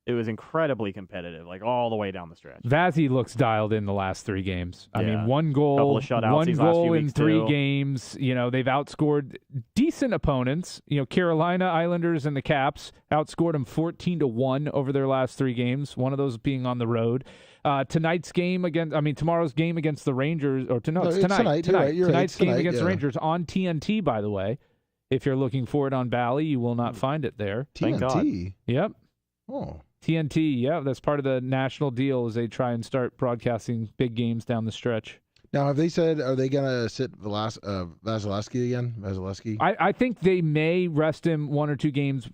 it was incredibly competitive, all the way down the stretch. Vazzy looks dialed in the last 3 games. I mean, 1 goal, Couple of shutouts 1 these last few goal in weeks, 3 too. games. They've outscored decent opponents. Carolina, Islanders, and the Caps outscored them 14-1 over their last 3 games. One of those being on the road. Tomorrow's game against the Rangers, or tonight. You're right, Tonight's game tonight, against the Rangers on TNT, by the way. If you're looking for it on Bally, you will not find it there. Thank God. TNT? Yep. Oh. TNT, yeah, that's part of the national deal as they try and start broadcasting big games down the stretch. Now, have they said, are they going to sit Vasilevsky again? Vasilevsky? I think they may rest him one or two games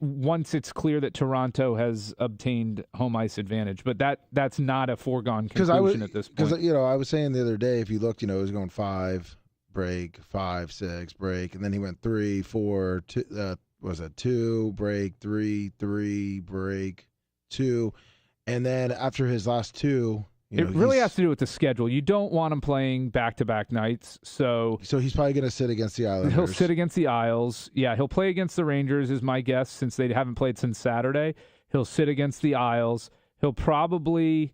once it's clear that Toronto has obtained home ice advantage. But that's not a foregone conclusion at this point. Because, I was saying the other day, if you looked, he was going 5, break, 5, 6, break, and then he went 3, 4, 2, 2, break, 3, 3, break, 2. And then after his last 2... It really has to do with the schedule. You don't want him playing back-to-back nights, so he's probably going to sit against the Islanders. He'll sit against the Isles. Yeah, he'll play against the Rangers, is my guess, since they haven't played since Saturday. He'll sit against the Isles. He'll probably,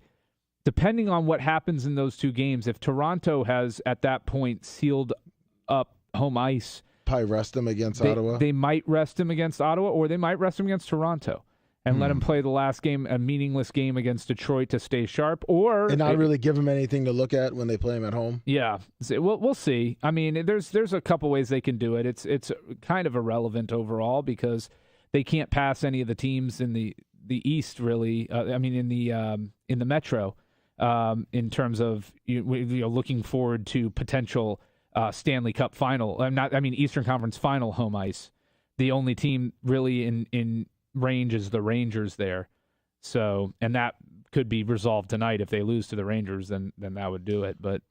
depending on what happens in those two games, if Toronto has, at that point, sealed up home ice, probably rest him against Ottawa. They might rest him against Ottawa, or they might rest him against Toronto. And let him play the last game, a meaningless game against Detroit to stay sharp, and not really give him anything to look at when they play him at home. Yeah, we'll see. I mean, there's a couple ways they can do it. It's kind of irrelevant overall because they can't pass any of the teams in the East really. In the Metro, in terms of looking forward to potential Stanley Cup final. Eastern Conference final home ice. The only team really in range is the Rangers there. So, and that could be resolved tonight. If they lose to the Rangers, then that would do it. But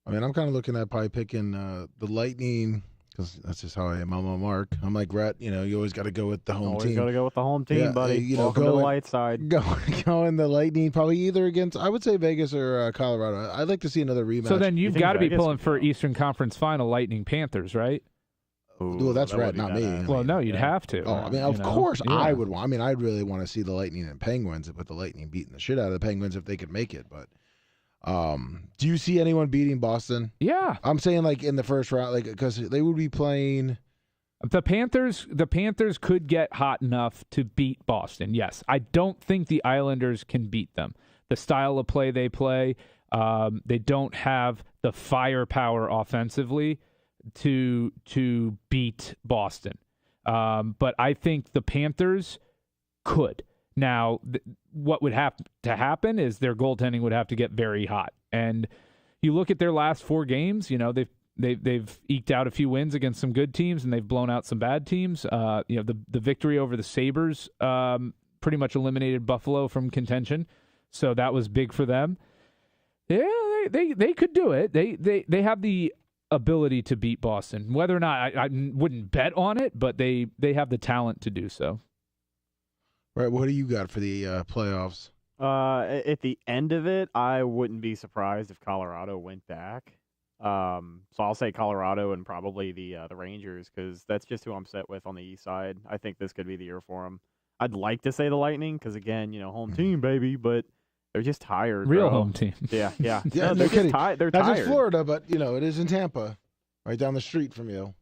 I'm kind of looking at probably picking the Lightning because that's just how I am. I'm a Mark. I'm like Rhett. You always got to go with the home team. Always got to go with the home team, buddy. Welcome to the light side. Go in the Lightning, probably either against, I would say Vegas or Colorado. I'd like to see another rematch. So then you've got to be pulling for Eastern Conference final Lightning Panthers, right? Well, that's Rhett, not me. Well, no, you'd have to. Oh, of course I would want. I'd really want to see the Lightning and Penguins, with the Lightning beating the shit out of the Penguins if they could make it. But do you see anyone beating Boston? Yeah. I'm saying in the first round, because they would be playing. The Panthers could get hot enough to beat Boston. Yes. I don't think the Islanders can beat them. The style of play they play, they don't have the firepower offensively to beat Boston. But I think the Panthers could. Now, what would have to happen is their goaltending would have to get very hot. And you look at their last 4 games, they've eked out a few wins against some good teams and they've blown out some bad teams. The victory over the Sabres pretty much eliminated Buffalo from contention. So that was big for them. Yeah, they could do it. They have the ability to beat Boston. Whether or not I wouldn't bet on it, but they have the talent to do so. Right. What do you got for the playoffs? At the end of it, I wouldn't be surprised if Colorado went back. So I'll say Colorado and probably the Rangers because that's just who I'm set with on the East side. I think this could be the year for them. I'd like to say the Lightning because again, home team, baby, but they're just tired. Real bro. home team. Yeah. No, they're kidding. They're That's tired. in Florida, but it is in Tampa, right down the street from you.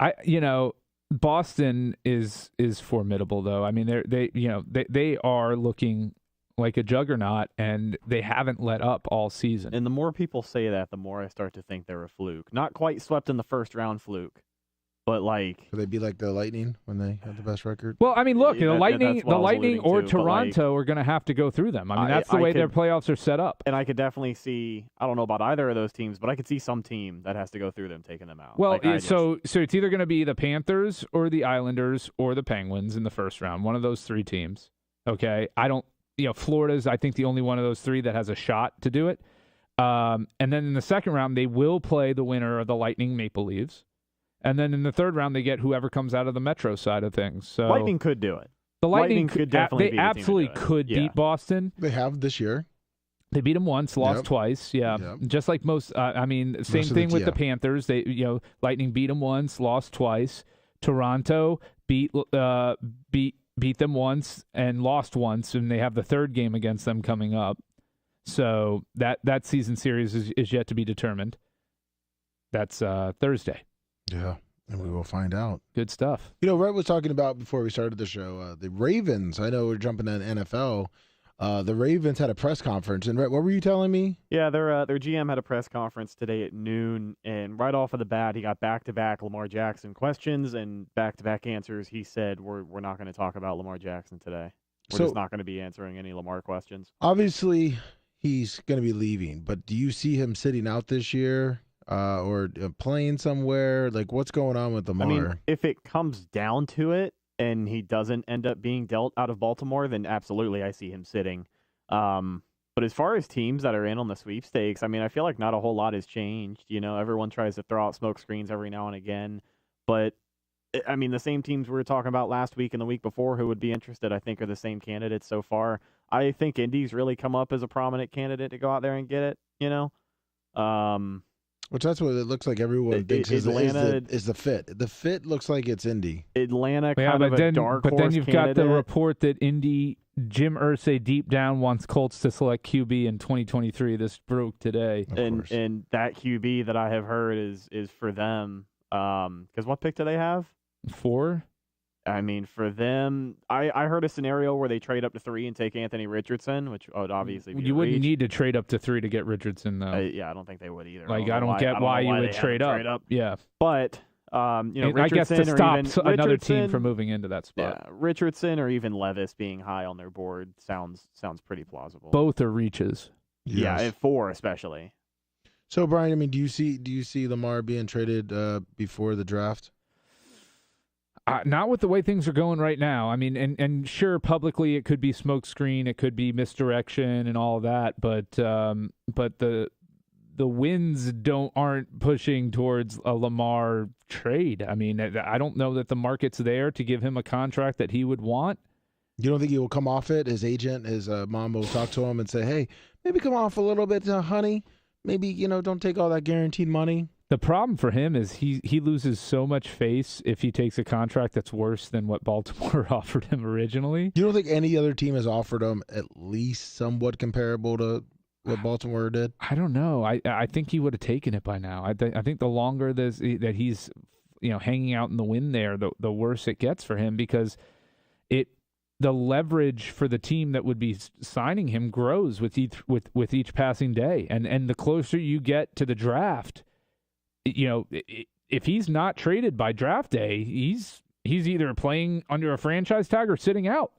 Boston is formidable though. I mean, they are looking like a juggernaut, and they haven't let up all season. And the more people say that, the more I start to think they're a fluke. Not quite swept in the first round fluke, but Could they be like the Lightning when they have the best record? Well, I mean, look, Yeah, the Lightning or to, Toronto are going to have to go through them. I mean, that's the way their playoffs are set up. And I could definitely see, I don't know about either of those teams, but I could see some team that has to go through them taking them out. Well, so it's either going to be the Panthers or the Islanders or the Penguins in the first round. One of those 3 teams. Okay, Florida's I think the only one of those 3 that has a shot to do it. And then in the second round, they will play the winner of the Lightning Maple Leafs. And then in the third round, they get whoever comes out of the Metro side of things. So Lightning could do it. The Lightning could definitely. They absolutely could beat Boston. They have this year. They beat them once, lost twice. Yeah, just like most. Same thing with the Panthers. They, Lightning beat them once, lost twice. Toronto beat them once and lost once, and they have the third game against them coming up. So that season series is yet to be determined. That's Thursday. Yeah, and we will find out. Good stuff. Rhett was talking about before we started the show, the Ravens. I know we're jumping to NFL. the Ravens had a press conference, and what were you telling me? Yeah, their GM had a press conference today at noon, and right off of the bat, he got back-to-back Lamar Jackson questions and back-to-back answers. He said, "We're not going to talk about Lamar Jackson today. We're just not going to be answering any Lamar questions." Obviously, he's going to be leaving, but do you see him sitting out this year or playing somewhere? Like, what's going on with Lamar? I mean, if it comes down to it, and he doesn't end up being dealt out of Baltimore, then absolutely I see him sitting. But as far as teams that are in on the sweepstakes, I mean, I feel like not a whole lot has changed. You know, everyone tries to throw out smoke screens every now and again. But, I mean, the same teams we were talking about last week and the week before who would be interested, I think, are the same candidates so far. I think Indy's really come up as a prominent candidate to go out there and get it, you know? Which that's what it looks like everyone thinks is the fit. The fit looks like it's Indy. Atlanta kind of a dark horse But then you've candidate. got the report that Indy, Jim Irsay deep down wants Colts to select QB in 2023. This broke today. And that QB that I have heard is for them. Because what pick do they have? 4? I mean, for them, I heard a scenario where they trade up to 3 and take Anthony Richardson, which would obviously be you wouldn't need to trade up to 3 to get Richardson, though. Yeah, I don't think they would either. Like, I don't get why you would trade up. Yeah. But, you know, I guess to stop another team from moving into that spot. Yeah, Richardson or even Levis being high on their board sounds pretty plausible. Both are reaches. Yes. Yeah, at 4 especially. So, Brian, I mean, do you see Lamar being traded before the draft? Not with the way things are going right now. I mean, and sure, publicly it could be smokescreen, it could be misdirection and all of that, but the winds aren't pushing towards a Lamar trade. I mean, I don't know that the market's there to give him a contract that he would want. You don't think he will come off it? His agent, his mom will talk to him and say, "Hey, maybe come off a little bit, honey. Maybe don't take all that guaranteed money." The problem for him is he loses so much face if he takes a contract that's worse than what Baltimore offered him originally. You don't think any other team has offered him at least somewhat comparable to what Baltimore did? I don't know. I think he would have taken it by now. I think the longer that he's hanging out in the wind there, the worse it gets for him, because the leverage for the team that would be signing him grows with each passing day, and the closer you get to the draft. If he's not traded by draft day, he's either playing under a franchise tag or sitting out.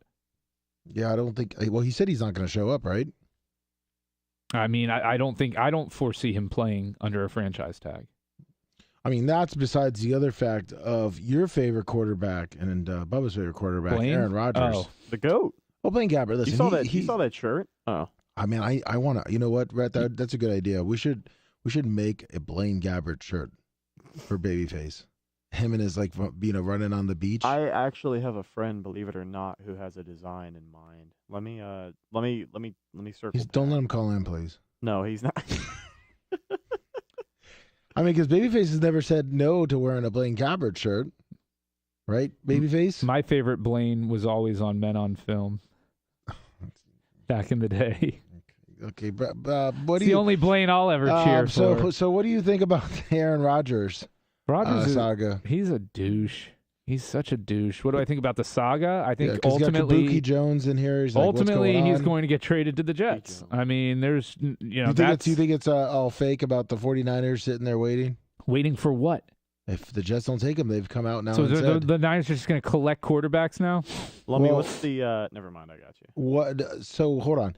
Yeah, I don't think. Well, he said he's not going to show up, right? I mean, I don't foresee him playing under a franchise tag. I mean, that's besides the other fact of your favorite quarterback and Bubba's favorite quarterback, Blaine? Aaron Rodgers. Oh, the GOAT. Oh, Blaine Gabbert. Listen, you saw that shirt? Oh. I mean, I want to. You know what, Rhett? That's a good idea. We should make a Blaine Gabbert shirt for Babyface. Him and his running on the beach. I actually have a friend, believe it or not, who has a design in mind. Let me circle. Don't let him call in, please. No, he's not. I mean, because Babyface has never said no to wearing a Blaine Gabbert shirt, right? Babyface. My favorite Blaine was always on Men on Film. Back in the day. Okay, but the only Blaine I'll ever cheer for. So what do you think about the Aaron Rodgers saga? He's a douche. He's such a douche. What do I think about the saga? I think ultimately, ultimately, got Kabuki Jones in here. He's ultimately, like, he's going to get traded to the Jets. I mean, there's Do you think it's all fake about the 49ers sitting there waiting for what? If the Jets don't take him, they've come out now. So and said, the Niners are just going to collect quarterbacks now. Lummy, what's the? Never mind, I got you. What? So hold on.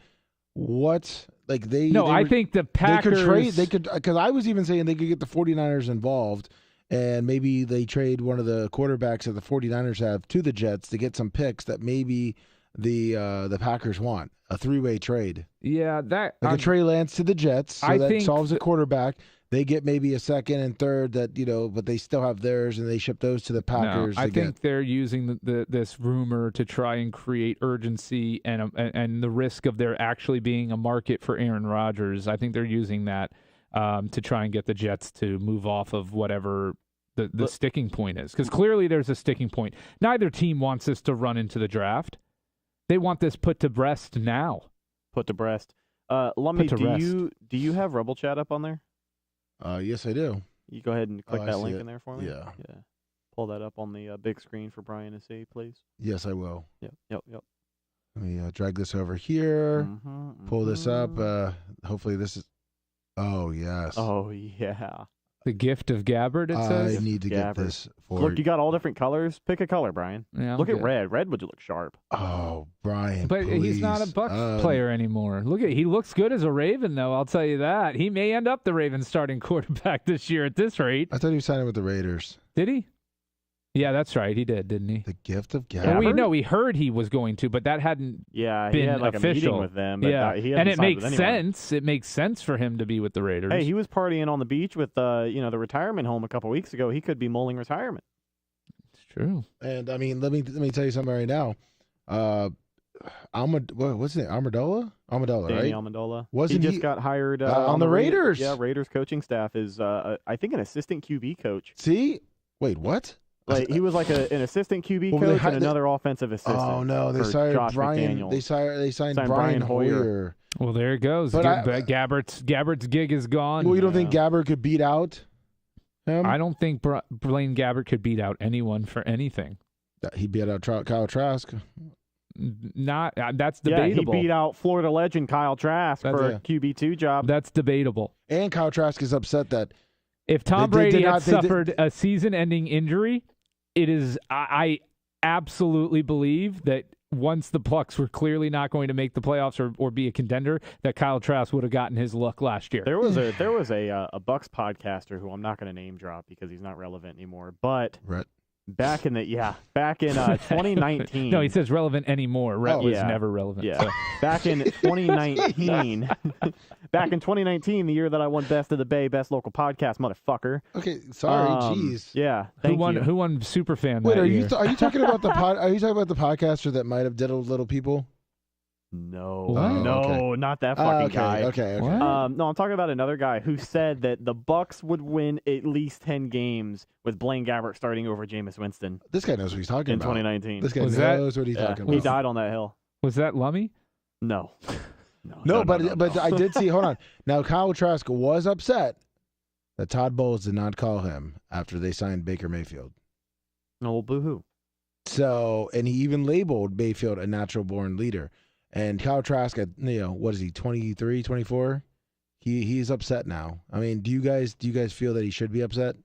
What? Like I think the Packers. They could because I was even saying they could get the 49ers involved, and maybe they trade one of the quarterbacks that the 49ers have to the Jets to get some picks that maybe the Packers want. A 3-way trade. Yeah, that like a Trey Lance to the Jets. So that solves the quarterback. They get maybe a second and third that, but they still have theirs, and they ship those to the Packers. No, I think they're using this rumor to try and create urgency and the risk of there actually being a market for Aaron Rodgers. I think they're using that to try and get the Jets to move off of whatever the sticking point is. Because clearly there's a sticking point. Neither team wants this to run into the draft. They want this put to rest now. Put to rest. Lummy, do you have Rebel Chat up on there? Yes, I do. You go ahead and click that link in there for me? Yeah. Pull that up on the big screen for Brian to see, please. Yes, I will. Yep. Let me drag this over here. Pull this up. Hopefully this is. Oh yes. Oh yeah. The gift of Gabbard, it says. I need to get this for. Look, you got all different colors. Pick a color, Brian. Yeah, look at okay. red. Red would look sharp. Oh, Brian, But he's not a please. Bucs player anymore. He looks good as a Raven, though. I'll tell you that. He may end up the Ravens starting quarterback this year at this rate. I thought he was signing with the Raiders. Did he? Yeah, that's right. He did, didn't he? The gift of Well, Gabbard. we heard he was going to, but that hadn't Yeah, been he had like official. a meeting with them. But yeah, he and hadn't it signed makes with anyone. sense. It makes sense for him to be with the Raiders. Hey, he was partying on the beach with the retirement home a couple weeks ago. He could be mulling retirement. It's true. And I mean, let me tell you something right now. What's his name? Amendola, Danny right? Amendola. Wasn't he he- just got hired on the Raiders? Yeah, Raiders coaching staff is I think an assistant QB coach. See, wait, what? Like he was like an assistant QB Well, coach and another offensive assistant. Oh no, they for signed Josh Brian. McDaniels. They signed Signed Brian Brian Hoyer. Hoyer. Well, there it goes. But Gabbert's gig is gone. Well, you don't think Gabbard could beat out him? I don't think Blaine Gabbert could beat out anyone for anything. He beat out Kyle Trask. Not that's Yeah, debatable. he beat out Florida legend Kyle Trask for a QB2 job. That's debatable. And Kyle Trask is upset that If Tom They Brady did had not- they did- suffered a season-ending injury, it is I absolutely believe that once the Bucs were clearly not going to make the playoffs or be a contender, that Kyle Trask would have gotten his luck last year. There was a Bucs podcaster who I'm not going to name drop because he's not relevant anymore, but Rhett. back in 2019. No, he says relevant anymore. Rhett was yeah. never relevant. Yeah. So. Back in 2019, the year that I won Best of the Bay, Best Local Podcast, motherfucker. Okay, sorry, jeez. Yeah, Who won Superfan? Wait, that are year? you talking about the Are you talking about the podcaster that might have diddled little people? No, What? no, not that fucking guy. Okay. What? No, I'm talking about another guy who said that the Bucs would win at least 10 games with Blaine Gabbert starting over Jameis Winston This guy knows what he's talking in about. 2019. This guy Was that- knows what he's talking about. He died on that hill. Was that Lummy? No. No, but I did see. Hold on. Now Kyle Trask was upset that Todd Bowles did not call him after they signed Baker Mayfield. No, boo-hoo. So, and he even labeled Mayfield a natural-born leader. And Kyle Trask, at what is he, 23, 24? He's upset now. I mean, do you guys feel that he should be upset?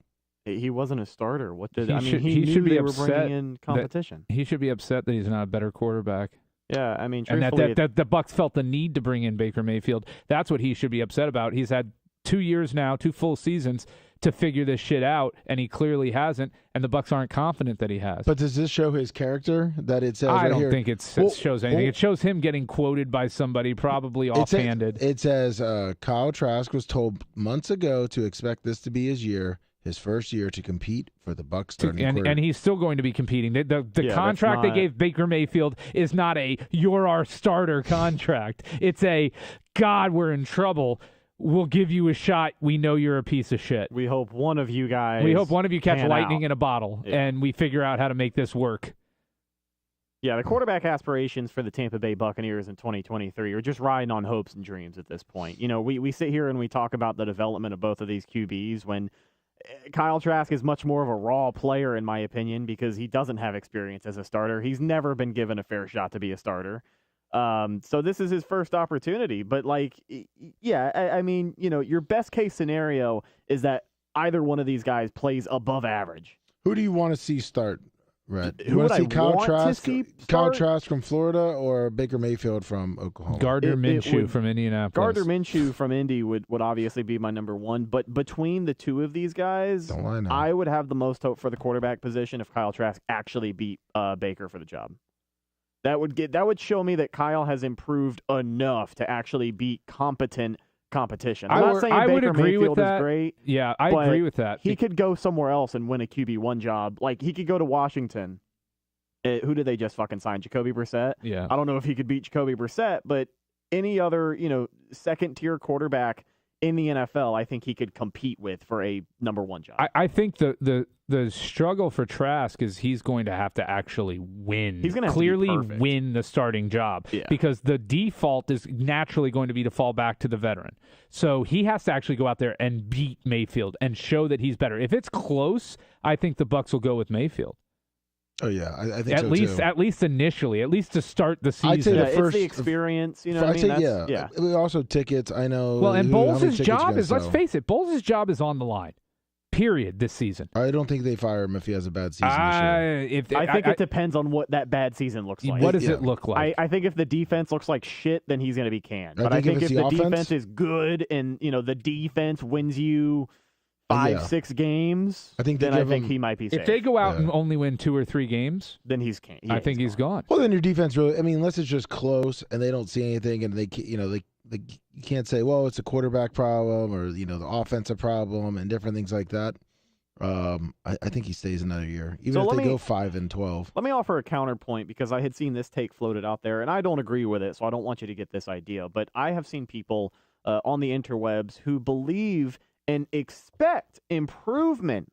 He wasn't a starter. What did He he should knew be they were upset bringing in competition. He should be upset that he's not a better quarterback. Yeah, I mean, And truthfully, that the Bucs felt the need to bring in Baker Mayfield. That's what he should be upset about. He's had 2 years now, 2 full seasons to figure this shit out, and he clearly hasn't, and the Bucs aren't confident that he has. But does this show his character that it says I right don't here? think it shows anything. It shows him getting quoted by somebody, probably offhanded. It says Kyle Trask was told months ago to expect this to be his first year to compete for the Bucs starting quarterback. And he's still going to be competing. The Yeah, contract that's they gave Baker Mayfield is not a "you're our starter" contract. It's a "God, we're in trouble. We'll give you a shot. We know you're a piece of shit. we hope one of you guys. We hope one of you catch pan lightning out." in a bottle, Yeah. and we figure out how to make this work." Yeah, the quarterback aspirations for the Tampa Bay Buccaneers in 2023 are just riding on hopes and dreams at this point. We sit here and we talk about the development of both of these QBs when Kyle Trask is much more of a raw player, in my opinion, because he doesn't have experience as a starter. He's never been given a fair shot to be a starter. So this is his first opportunity. But, I mean, your best case scenario is that either one of these guys plays above average. Who do you want to see start, Rhett? You Who want would to see I Kyle want to Trask, see Kyle start? Trask from Florida or Baker Mayfield from Oklahoma? Gardner It Minshew would- from Indianapolis. Gardner Minshew from Indy would obviously be my number one. But between the two of these guys, Don't lie now. I would have the most hope for the quarterback position if Kyle Trask actually beat Baker for the job. That would show me that Kyle has improved enough to actually beat competent competition. I'm not saying I would Baker agree with Mayfield that. is great. Yeah, I but agree with that. He could go somewhere else and win a QB1 job. Like, he could go to Washington. Who did they just fucking sign? Jacoby Brissett? Yeah. I don't know if he could beat Jacoby Brissett, but any other, second-tier quarterback in the NFL, I think he could compete with for a number one job. I think the struggle for Trask is he's going to have to actually win. He's going to have to be clearly perfect. win the starting job Yeah. because the default is naturally going to be to fall back to the veteran. So he has to actually go out there and beat Mayfield and show that he's better. If it's close, I think the Bucs will go with Mayfield. Oh yeah, I think at least too. At least initially, at least to start the season. I'd say it's the experience. You know what I mean? Yeah. Also tickets. I know. Well, and Bowles' job is, let's sell. face it, Bowles' job is on the line. Period. This season. I don't think they fire him if he has a bad season this year. I think it depends on what that bad season looks like. What does it look like? I think if the defense looks like shit, then he's going to be canned. But I think if the defense is good and the defense wins you 5-6 games, I think he might be safe. If they go out and only win 2 or 3 games, then he's canned. I think he's gone. Well, then your defense really. I mean, unless it's just close and they don't see anything, and they you can't say, well, it's a quarterback problem or the offensive problem and different things like that. I think he stays another year, even if they go 5-12. Let me offer a counterpoint because I had seen this take floated out there, and I don't agree with it, so I don't want you to get this idea. But I have seen people on the interwebs who believe and expect improvement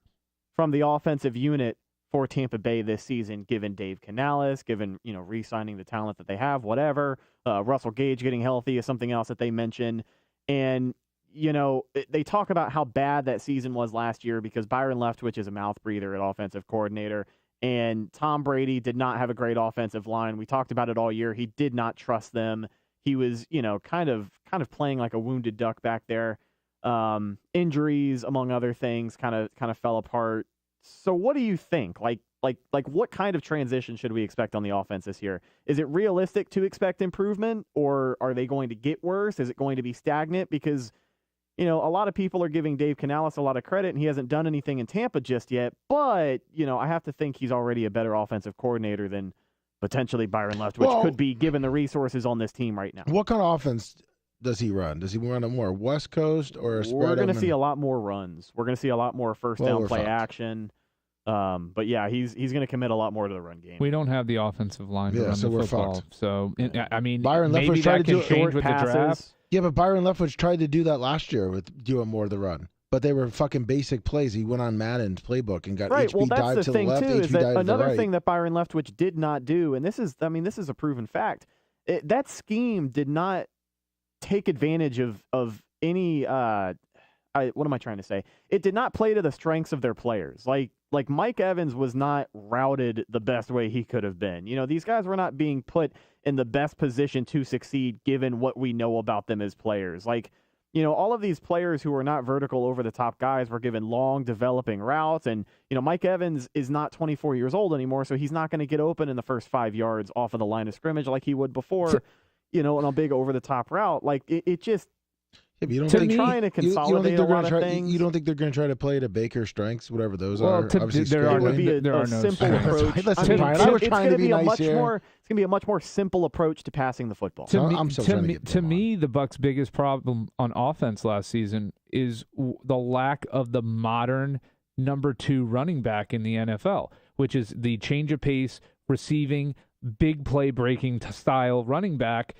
from the offensive unit for Tampa Bay this season, given Dave Canales, given re-signing the talent that they have, whatever. Russell Gage getting healthy is something else that they mention, and they talk about how bad that season was last year because Byron Leftwich is a mouth breather at offensive coordinator, and Tom Brady did not have a great offensive line. We talked about it all year. He did not trust them. He was, kind of playing like a wounded duck back there. Injuries, among other things, kind of fell apart. So what do you think? Like what kind of transition should we expect on the offense this year? Is it realistic to expect improvement, or are they going to get worse? Is it going to be stagnant? Because a lot of people are giving Dave Canales a lot of credit, and he hasn't done anything in Tampa just yet. But, I have to think he's already a better offensive coordinator than potentially Byron Leftwich could be, given the resources on this team right now. What kind of offense does he run? Does he run a more West Coast or a spread? We're going to see a lot more runs. We're going to see a lot more first down play action. But yeah, he's going to commit a lot more to the run game. We don't have the offensive line to run the football. Fucked. So, I mean, Byron maybe Leftwich that can tried to change with the draft. Yeah, but Byron Leftwich tried to do that last year with doing more of the run. But they were fucking basic plays. He went on Madden's playbook and got HB dive to the left, HB dive to the right. Another thing that Byron Leftwich did not do, and this is a proven fact, that scheme did not take advantage of any what am I trying to say? It did not play to the strengths of their players. Like Mike Evans was not routed the best way he could have been. These guys were not being put in the best position to succeed given what we know about them as players. All of these players who are not vertical over-the-top guys were given long developing routes. And, Mike Evans is not 24 years old anymore, so he's not going to get open in the first 5 yards off of the line of scrimmage like he would before, on a big over-the-top route. It just... Yeah, but you don't think trying to consolidate a lot of things. You don't think they're going to try to play to Baker's strengths, whatever those are? There are going to be a simple approach. Listen, Brian, I was trying to be nice here. It's going to be a much more simple approach to passing the football. To me, the Bucs' biggest problem on offense last season is the lack of the modern number 2 running back in the NFL, which is the change of pace, receiving, big play breaking style running back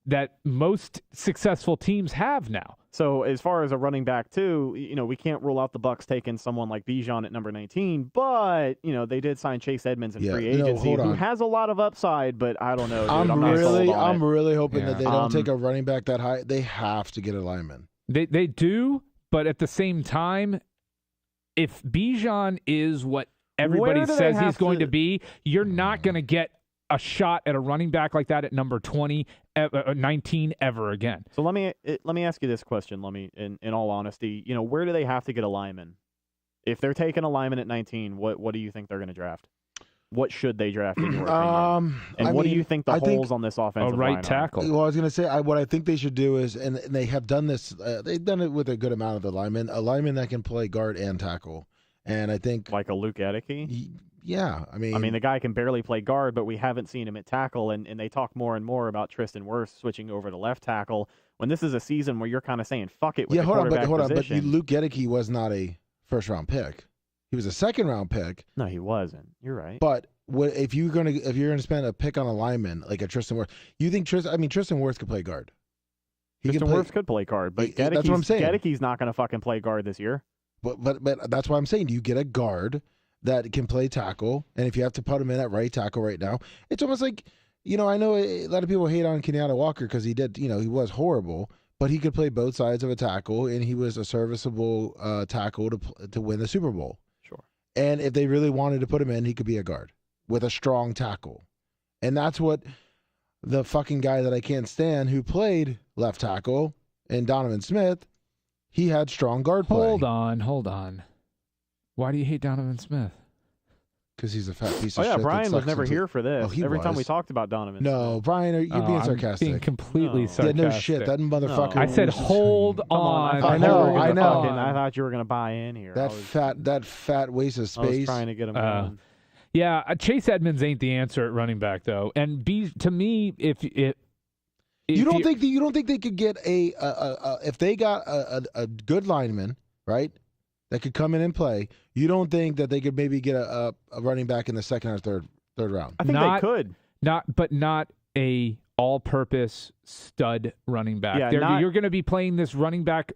that most successful teams have now. So as far as a running back too, we can't rule out the Bucs taking someone like Bijan at number 19, but they did sign Chase Edmonds in free agency, who has a lot of upside, but I don't know. Dude. I'm really hoping that they don't take a running back that high. They have to get a lineman. They do, but at the same time, if Bijan is what everybody says he's going to be, you're not going to get a shot at a running back like that at number 20, 19 ever again. So let me ask you this question, Lummy, in all honesty. Where do they have to get a lineman? If they're taking a lineman at 19, what do you think they're going to draft? What should they draft in your opinion? And what do you think the holes on this offensive line are? A right tackle. Well, I was going to say, what I think they should do is, and they have done this, they've done it with a good amount of the linemen, a lineman that can play guard and tackle. And I think... Like a Luke Edeke? Yeah, I mean, the guy can barely play guard, but we haven't seen him at tackle, and they talk more and more about Tristan Wirfs switching over to left tackle. When this is a season where you're kind of saying "fuck it" with the quarterback position. But Luke Edeke was not a first-round pick; he was a second-round pick. No, he wasn't. You're right. But if you're gonna spend a pick on a lineman like a Tristan Wirfs, you think Tristan Wirfs could play guard? Tristan Wirfs could play guard, but that's what I'm saying. Gedeke's not going to fucking play guard this year. But that's why I'm saying, do you get a guard that can play tackle? And if you have to put him in at right tackle right now, it's almost like, I know a lot of people hate on Kenyatta Walker because he did, he was horrible, but he could play both sides of a tackle, and he was a serviceable tackle to win the Super Bowl. Sure. And if they really wanted to put him in, he could be a guard. with a strong tackle. And that's what the fucking guy that I can't stand who played left tackle and Donovan Smith, he had strong guard play. Hold on. Why do you hate Donovan Smith? Because he's a fat piece of shit. Oh, yeah, Brian that was sucks never into- here for this. he Every time was. we talked about Donovan. No, Brian, you're being I'm sarcastic. being completely No. sarcastic. Yeah, no shit. That motherfucker. I said, was- hold Come on. I know, I know. I thought you were going to buy in here. That fat waste of I was space. trying to get him going. Yeah, Chase Edmonds ain't the answer at running back though. And to me, if You don't think they could get if they got a good lineman, right, that could come in and play? You don't think that they could maybe get a running back in the second or third round? I think they could. Not a all-purpose stud running back. Yeah, You're going to be playing this running back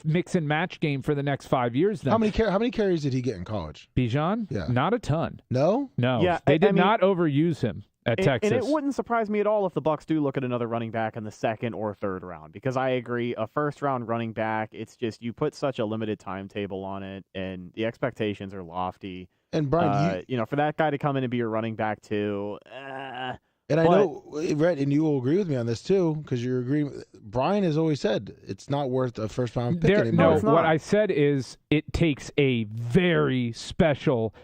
mix and match game for the next 5 years. Now, How many carries did he get in college? Bijan? Yeah. Not a ton. No. Yeah, they did not overuse him at Texas. And it wouldn't surprise me at all if the Bucs do look at another running back in the second or third round, because I agree, a first-round running back, it's just you put such a limited timetable on it, and the expectations are lofty. And Brian, for that guy to come in and be your running back too. I know, Rhett, and you will agree with me on this too, because you're agreeing. Brian has always said it's not worth a first-round pick anymore. No, what I said is it takes a very special,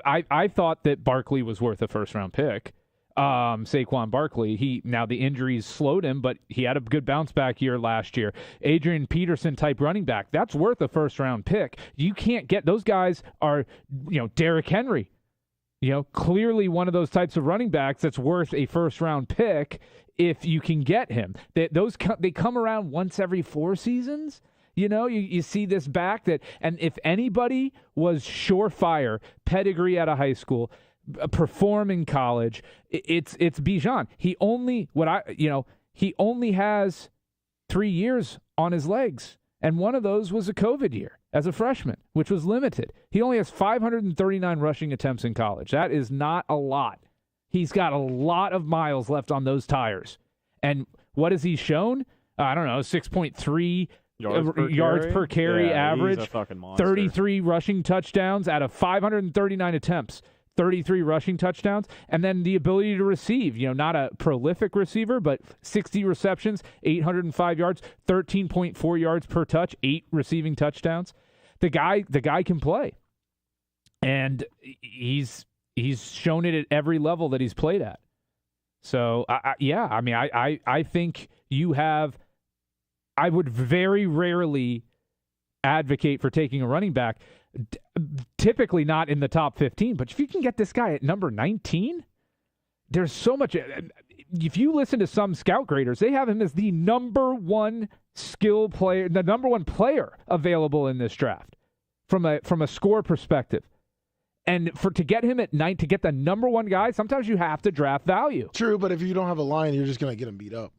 I thought that Barkley was worth a first-round pick. Saquon Barkley, now the injuries slowed him, but he had a good bounce-back year last year. Adrian Peterson-type running back, that's worth a first-round pick. You can't get – those guys are, Derrick Henry. Clearly one of those types of running backs that's worth a first-round pick if you can get him. They come around once every 4 seasons. You see this back and if anybody was surefire, pedigree out of high school, perform in college, it's Bijan. He only has 3 years on his legs, and one of those was a COVID year as a freshman, which was limited. He only has 539 rushing attempts in college. That is not a lot. He's got a lot of miles left on those tires. And what has he shown? I don't know, 6.3 yards per carry average, he's a fucking monster. 33 rushing touchdowns out of 539 attempts. 33 rushing touchdowns, and then the ability to receive. Not a prolific receiver, but 60 receptions, 805 yards, 13.4 yards per touch, 8 receiving touchdowns. The guy can play, and he's shown it at every level that he's played at. So I think you have. I would very rarely advocate for taking a running back. Typically not in the top 15, but if you can get this guy at number 19, there's so much. If you listen to some scout graders, they have him as the number one skill player, the number one player available in this draft from a score perspective. And to get him at night, to get the number one guy, sometimes you have to draft value. True, but if you don't have a line, you're just going to get him beat up.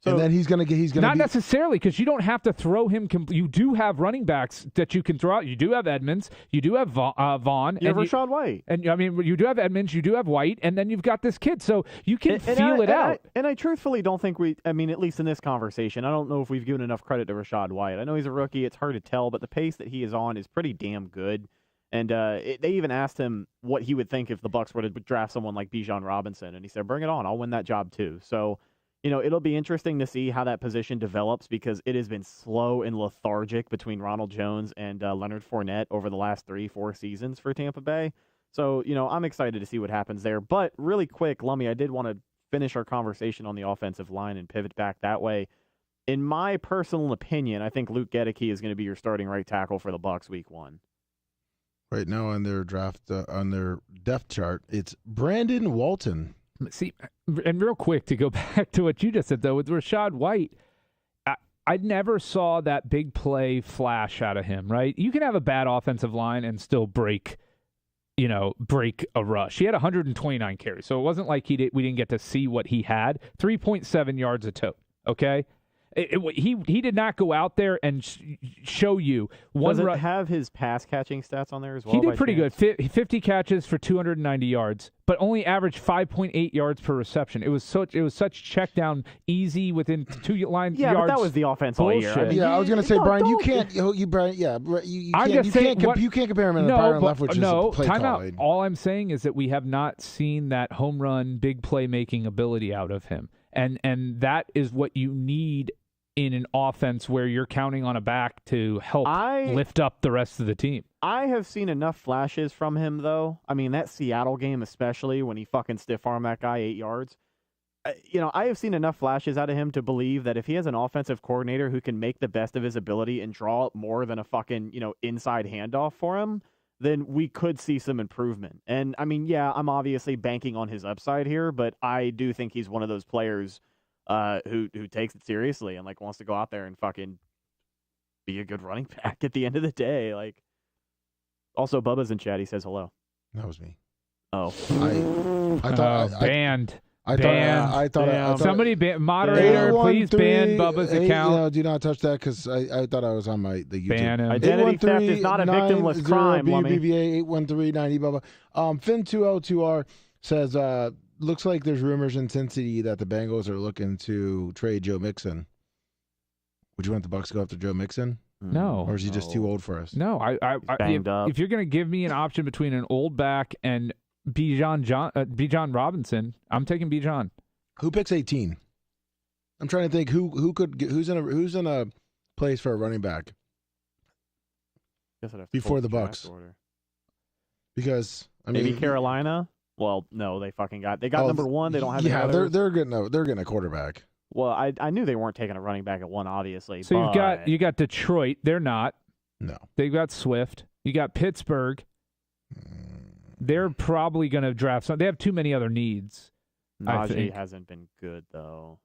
So, and then he's going to not necessarily, because you don't have to throw him. You do have running backs that you can throw out. You do have Edmonds. You do have Vaughn. You have Rachaad White. And you do have Edmonds. You do have White, and then you've got this kid. So you can feel it out. I truthfully don't think at least in this conversation, I don't know if we've given enough credit to Rachaad White. I know he's a rookie. It's hard to tell, but the pace that he is on is pretty damn good. And they even asked him what he would think if the Bucs were to draft someone like Bijan Robinson, and he said, "Bring it on. I'll win that job too." So. It'll be interesting to see how that position develops, because it has been slow and lethargic between Ronald Jones and Leonard Fournette over the last 3-4 seasons for Tampa Bay. So, I'm excited to see what happens there. But really quick, Lummy, I did want to finish our conversation on the offensive line and pivot back that way. In my personal opinion, I think Luke Gedeke is going to be your starting right tackle for the Bucs week 1. Right now on their draft, on their depth chart, it's Brandon Walton. See, and real quick to go back to what you just said, though, with Rachaad White, I never saw that big play flash out of him, right? You can have a bad offensive line and still break a rush. He had 129 carries, so it wasn't like we didn't get to see what he had. 3.7 yards a tote, okay? He did not go out there and show you one. Does it have his pass catching stats on there as well? He did pretty good. 50 catches for 290 yards, but only averaged 5.8 yards per reception. It was such check down, easy within 2 lines. Yeah, yards. but that was the offense all year. I mean, I was going to say, Brian, you can't. You can't compare him to Byron Leftwich. No, play timeout. All I'm saying is that we have not seen that home run, big play making ability out of him, and that is what you need in an offense where you're counting on a back to help lift up the rest of the team. I have seen enough flashes from him, though. I mean, that Seattle game especially, when he fucking stiff-armed that guy 8 yards. I have seen enough flashes out of him to believe that if he has an offensive coordinator who can make the best of his ability and draw up more than a fucking, inside handoff for him, then we could see some improvement. And, I mean, yeah, I'm obviously banking on his upside here, but I do think he's one of those players who takes it seriously and wants to go out there and fucking be a good running back at the end of the day. Also Bubba's in chat. He says hello. That was me. Oh, I thought banned. I thought somebody moderator, please ban Bubba's account. Do not touch that because I thought I was on the YouTube. Ban him. Identity theft is not a victimless crime. BBVA 81390 Bubba. Finn202R says. Looks like there's rumors in Cincinnati that the Bengals are looking to trade Joe Mixon. Would you want the Bucs to go after Joe Mixon? No. Or is he just too old for us? No. If you're going to give me an option between an old back and Bijan Robinson, I'm taking Bijan. Who picks 18? I'm trying to think who's in a place for a running back before the Bucs. Because maybe Carolina. Well, no, they got number one. They don't have. Yeah, they're getting a quarterback. Well, I knew they weren't taking a running back at one, obviously. So you got Detroit. They're not. No. They've got Swift. You got Pittsburgh. They're probably going to draft some. They have too many other needs. Najee hasn't been good though.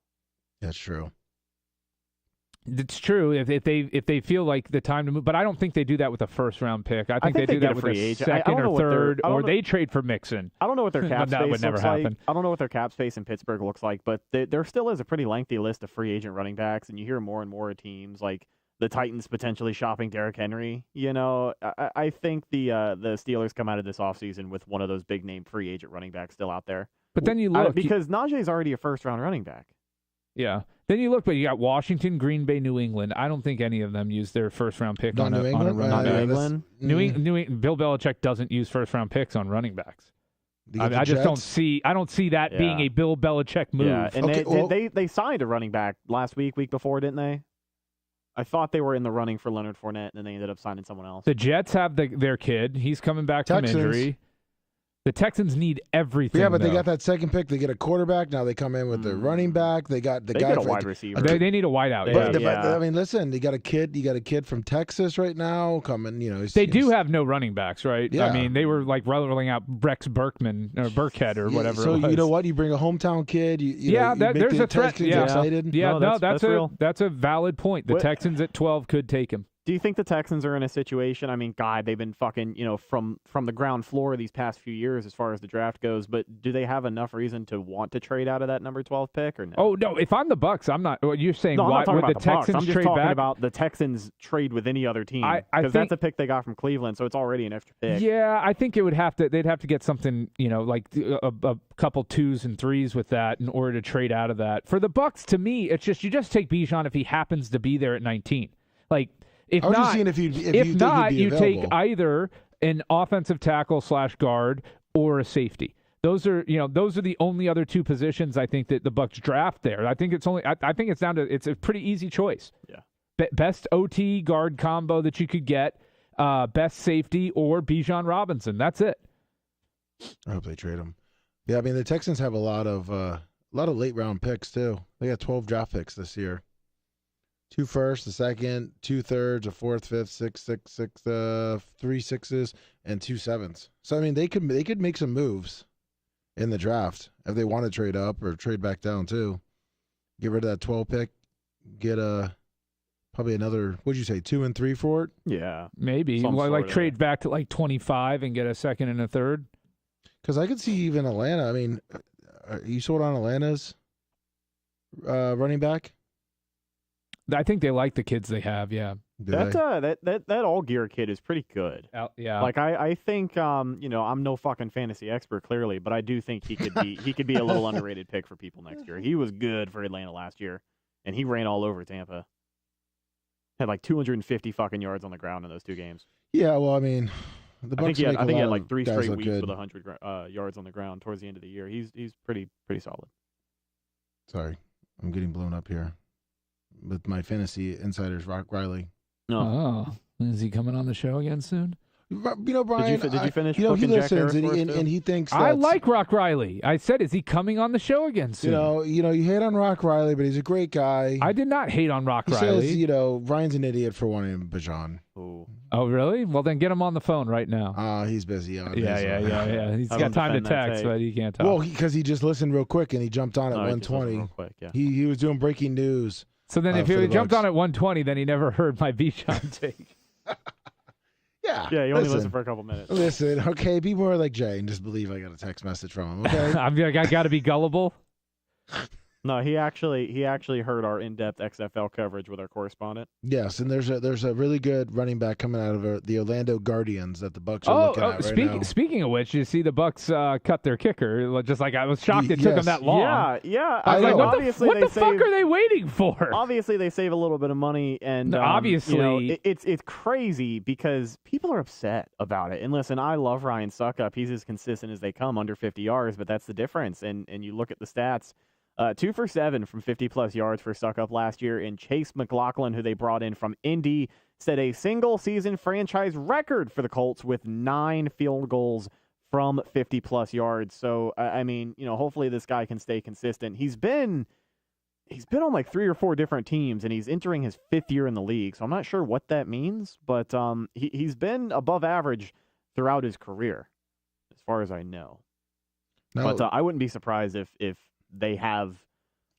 That's true. It's true if they feel like the time to move, but I don't think they do that with a first round pick. I think they do that with a second or third, or they trade for Mixon. I don't know what their cap space that would never happen. Like. I don't know what their cap space in Pittsburgh looks like, but there still is a pretty lengthy list of free agent running backs, and you hear more and more of teams like the Titans potentially shopping Derrick Henry. I think the Steelers come out of this offseason with one of those big name free agent running backs still out there. But then you look because Najee's already a first round running back. Yeah. Then you look, but you got Washington, Green Bay, New England. I don't think any of them use their first-round pick on a running back. New England. Bill Belichick doesn't use first-round picks on running backs. I just don't see. I don't see that being a Bill Belichick move. Yeah, and they signed a running back last week before, didn't they? I thought they were in the running for Leonard Fournette, and then they ended up signing someone else. The Jets have their kid. He's coming back from injury. The Texans need everything. Yeah, but they got that second pick. They get a quarterback. Now they come in with their running back. They got the guy. Get a wide receiver. They need a wideout. But I mean, listen, you got a kid from Texas right now coming. They do have no running backs, right? Yeah. I mean, they were like rolling out Rex Burkman or Burkhead or whatever. So you know what? You bring a hometown kid. There's a threat. Yeah, excited. Yeah, no, that's real. That's a valid point. The Texans at 12 could take him. Do you think the Texans are in a situation? I mean, God, they've been fucking, from the ground floor these past few years as far as the draft goes. But do they have enough reason to want to trade out of that number 12 pick or no? Oh no, if I'm the Bucs, I'm not. You're saying no, why would the Bucs. Texans I'm just trade talking back? about the Texans trade with any other team because that's a pick they got from Cleveland, so it's already an extra pick. Yeah, I think it would have to. They'd have to get something, like a couple 2s and 3s with that in order to trade out of that. For the Bucs, to me, it's just you just take Bijan if he happens to be there at 19, like. If not, you take either an offensive tackle / guard or a safety. Those are the only other two positions I think that the Bucs draft there. I think it's down to it's a pretty easy choice. Yeah. Best OT guard combo that you could get, best safety or Bijan Robinson. That's it. I hope they trade him. Yeah, I mean the Texans have a lot of late round picks too. They got 12 draft picks this year. 2 firsts, a second, 2 thirds, a fourth, fifth, 3 6s, and 2 7s. So I mean, they could make some moves in the draft if they want to trade up or trade back down too. Get rid of that 12 pick, get probably another. What'd you say, 2 and 3 for it? Yeah, maybe. Trade back to like 25 and get a second and a third. Because I could see even Atlanta. I mean, are you sold on Atlanta's running back? I think they like the kids they have. Yeah. That all gear kid is pretty good. Yeah. Like I think I'm no fucking fantasy expert clearly, but I do think he could be a little underrated pick for people next year. He was good for Atlanta last year, and he ran all over Tampa. Had like 250 fucking yards on the ground in those 2 games. Yeah, well, I mean, the Bucs I think he had like 3 straight weeks good. with 100 yards on the ground towards the end of the year. He's pretty solid. Sorry, I'm getting blown up here with my fantasy insiders, Rock Riley. No. Oh, is he coming on the show again soon? Brian, did you finish? He listens and he thinks I like Rock Riley. I said, is he coming on the show again soon? You hate on Rock Riley, but he's a great guy. I did not hate on Rock he Riley. Says, Ryan's an idiot for wanting Bajan. Oh, really? Well, then get him on the phone right now. He's busy. Yeah. He's got time to text, but he can't talk. Well, because he just listened real quick and he jumped on at 120. Real quick, yeah. He was doing breaking news. So then if he jumped on at 120, then he never heard my Bijan take. Yeah. Yeah, you only listen for a couple minutes. Listen, okay, be more like Jay and just believe I got a text message from him, okay? I got to be gullible. No, he actually heard our in-depth XFL coverage with our correspondent. Yes, and there's a really good running back coming out of the Orlando Guardians that the Bucs are looking at right now. Speaking of which, you see the Bucs cut their kicker. Just like I was shocked it took them that long. Yeah. I was like, what the fuck are they waiting for? Obviously, they save a little bit of money, and obviously, it's crazy because people are upset about it. And listen, I love Ryan Suckup. He's as consistent as they come, under 50 yards, but that's the difference. And you look at the stats. 2 for 7 from 50-plus yards for Suckup last year, and Chase McLaughlin, who they brought in from Indy, set a single-season franchise record for the Colts with 9 field goals from 50-plus yards. So, I mean, hopefully this guy can stay consistent. He's been on like 3 or 4 different teams, and he's entering his 5th year in the league, so I'm not sure what that means, but he's been above average throughout his career, as far as I know. No. But I wouldn't be surprised if they have,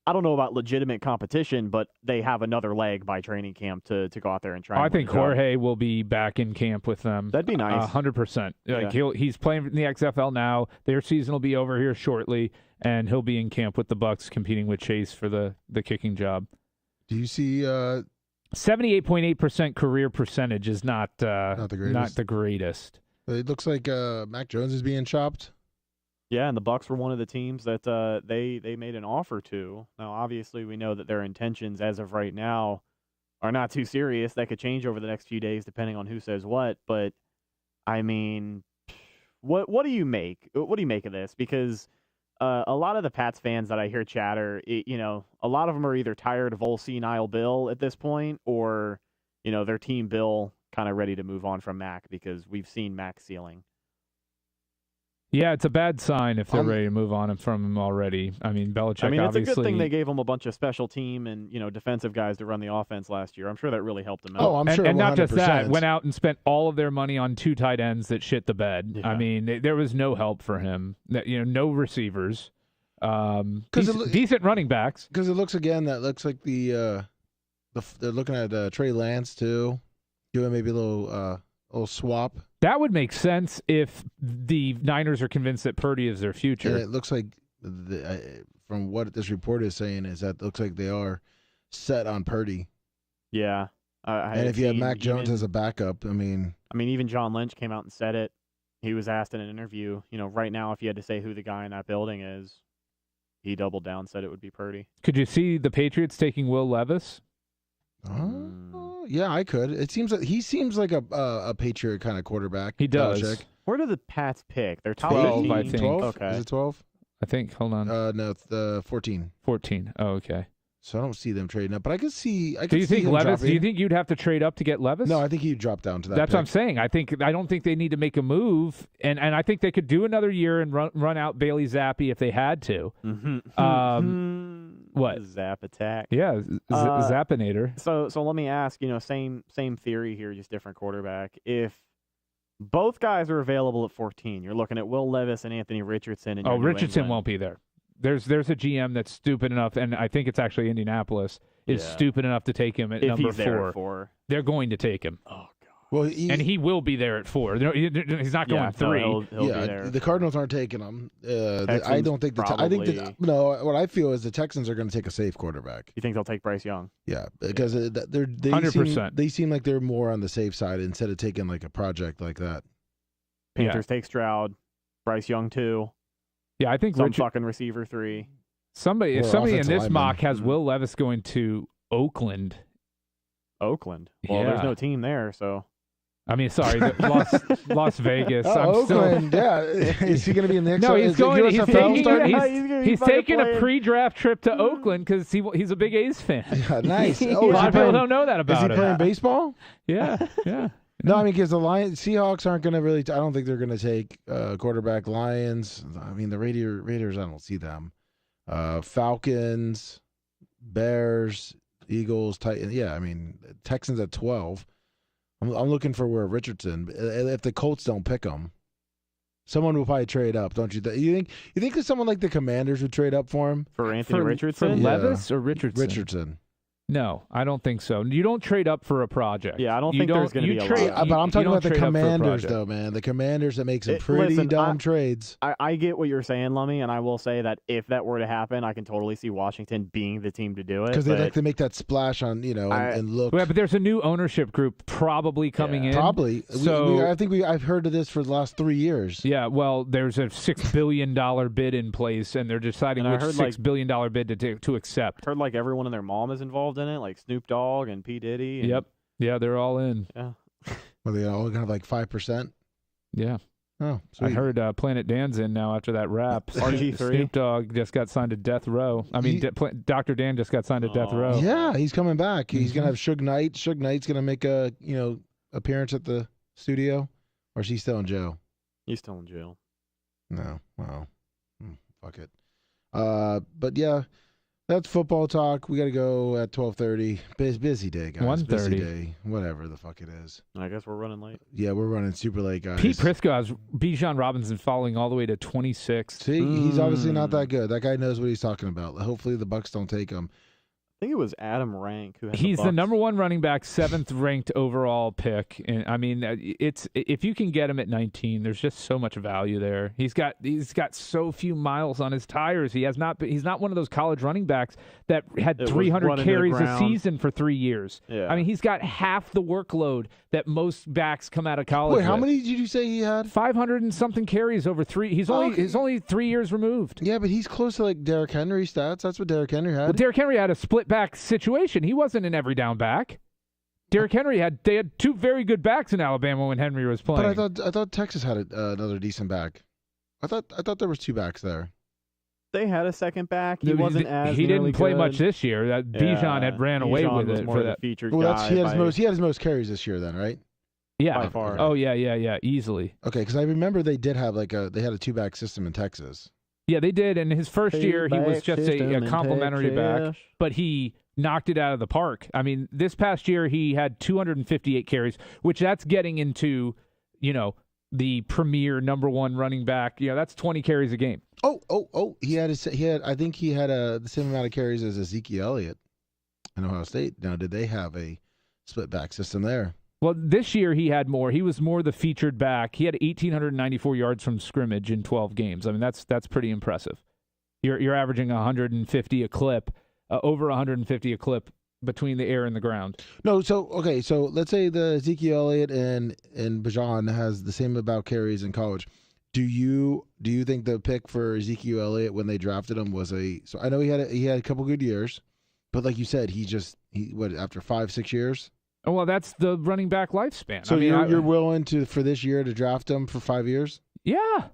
I don't know about legitimate competition, but they have another leg by training camp to go out there and try. I think Jorge will be back in camp with them. That'd be nice. 100%. Like he's playing in the XFL now. Their season will be over here shortly, and he'll be in camp with the Bucs competing with Chase for the kicking job. Do you see 78.8% career percentage is not the greatest. Not the greatest. It looks like Mac Jones is being chopped. Yeah, and the Bucs were one of the teams that they made an offer to. Now, obviously, we know that their intentions as of right now are not too serious. That could change over the next few days depending on who says what. But I mean, what do you make? What do you make of this? Because a lot of the Pats fans that I hear chatter, a lot of them are either tired of old senile Bill at this point, or their team Bill kind of ready to move on from Mac because we've seen Mac's ceiling. Yeah, it's a bad sign if they're ready to move on from him already. I mean, Belichick obviously... it's a good thing they gave him a bunch of special team and, defensive guys to run the offense last year. I'm sure that really helped him out. Oh, I'm sure, and not 100%. just that, went out and spent all of their money on 2 tight ends that shit the bed. Yeah. I mean, there was no help for him. No receivers. Decent running backs. Because it looks like they're looking at Trey Lance, too, doing maybe a little swap. That would make sense if the Niners are convinced that Purdy is their future. And it looks like, from what this report is saying, is that it looks like they are set on Purdy. Yeah. And if you have Mac Jones as a backup, I mean, even John Lynch came out and said it. He was asked in an interview, right now, if you had to say who the guy in that building is, he doubled down, said it would be Purdy. Could you see the Patriots taking Will Levis? Yeah, I could. He seems like a Patriot kind of quarterback. He does. Belichick. Where do the Pats pick? They're top 12, 18. I think. 12? Okay. Is it 12? I think. Hold on. No, it's 14. 14. Oh, okay. So I don't see them trading up, but I could see. Do you think Levis? Do you think you'd have to trade up to get Levis? No, I think he'd drop down to that. That's pick. what I'm saying. I don't think they need to make a move, and I think they could do another year and run out Bailey Zappi if they had to. What? Zap attack. Yeah, Zappinator. So let me ask. Same theory here, just different quarterback. If both guys are available at 14, you're looking at Will Levis and Anthony Richardson. And Richardson won't be there. There's a GM that's stupid enough, and I think it's actually Indianapolis, is stupid enough to take him at if number he's 4. There for... They're going to take him. Oh, God. Well, and he will be there at 4. He's not going 3. He'll be there. The Cardinals aren't taking him. I don't think probably... what I feel is the Texans are going to take a safe quarterback. You think they'll take Bryce Young? Yeah, because they 100%. They seem like they're more on the safe side instead of taking like a project like that. Panthers take Stroud, Bryce Young 2. Yeah, I think fucking receiver 3. Somebody in this mock has Will Levis going to Oakland. Oakland. Well, there's no team there, so. I mean, sorry, Las Vegas. Oakland, yeah. Is he going to be in the next? No, he's going. He's taking a pre-draft trip to Oakland because he's a big A's fan. Yeah, nice. A lot of people don't know that about him. Is he playing baseball? Yeah. No, I mean, because the Seahawks aren't going to really. I don't think they're going to take quarterback. Lions. I mean, the Raiders. I don't see them. Falcons, Bears, Eagles, Titans. Yeah, I mean, Texans at 12. I'm looking for where Richardson. If the Colts don't pick him, someone will probably trade up, don't you? You think that someone like the Commanders would trade up for him? For Anthony Richardson? For Levis or Richardson? Richardson. No, I don't think so. You don't trade up for a project. Yeah, I don't think there's going to be a lot. But I'm talking about the Commanders, though, man. The Commanders that make some pretty dumb trades. I get what you're saying, Lummy, and I will say that if that were to happen, I can totally see Washington being the team to do it. Because they'd like to make that splash on, and look. Yeah, but there's a new ownership group probably coming in. Probably. So I've heard of this for the last 3 years. Yeah, well, there's a $6 billion bid in place, and they're deciding which $6 billion bid to accept. I heard like everyone and their mom is involved in it, like Snoop Dogg and P. Diddy. Yep. Yeah, they're all in. Yeah. Well, they all have like 5%. Yeah. Oh, sweet. I heard Planet Dan's in now after that rap. RG3. Snoop Dogg just got signed to death row. I mean, Dr. Dan just got signed to death row. Yeah, he's coming back. He's gonna have Suge Knight. Suge Knight's gonna make a appearance at the studio, or is he still in jail? He's still in jail. No. Wow. Fuck it. But yeah. That's football talk. We got to go at 12:30. Busy day, guys. 1:30. Busy day. Whatever the fuck it is. I guess we're running late. Yeah, we're running super late, guys. Pete Prisco has Bijan Robinson falling all the way to 26. See, he's obviously not that good. That guy knows what he's talking about. Hopefully the Bucs don't take him. I think it was Adam Rank who had He's the the number 1 running back, 7th ranked overall pick. And I mean, it's if you can get him at 19, there's just so much value there. He's got so few miles on his tires. He's not one of those college running backs that had 300 carries a season for 3 years. Yeah. I mean, he's got half the workload that most backs come out of college. Wait, how many did you say he had? 500 and something carries over 3. He's only 3 years removed. Yeah, but he's close to like Derrick Henry stats. That's what Derrick Henry had. Well, Derrick Henry had a split back situation. He wasn't an every down back. Derrick Henry had 2 very good backs in Alabama when Henry was playing. But I thought Texas had another decent back. I thought there was 2 backs there. They had a second back. He wasn't as he didn't play good. much this year. That Bijan had ran away with it for that featured guy. He had his most carries this year then, right? Yeah. By far. Oh yeah, easily. Okay, because I remember they did have they had a 2-back system in Texas. Yeah, they did. And his first year, he was just a complimentary back, but he knocked it out of the park. I mean, this past year he had 258 carries, which that's getting into, the premier number 1 running back. That's 20 carries a game. Oh! I think he had the same amount of carries as Ezekiel Elliott in Ohio State. Now, did they have a split back system there? Well, this year he had more. He was more the featured back. He had 1,894 yards from scrimmage in 12 games. I mean, that's pretty impressive. You're averaging 150 a clip, over 150 a clip between the air and the ground. No, so let's say the Ezekiel Elliott and Bijan has the same about carries in college. Do you think the pick for Ezekiel Elliott when they drafted him was so I know he had a couple good years, but like you said, he after 5-6 years? Oh, well, that's the running back lifespan. So you're willing for this year to draft him for 5 years? Yeah.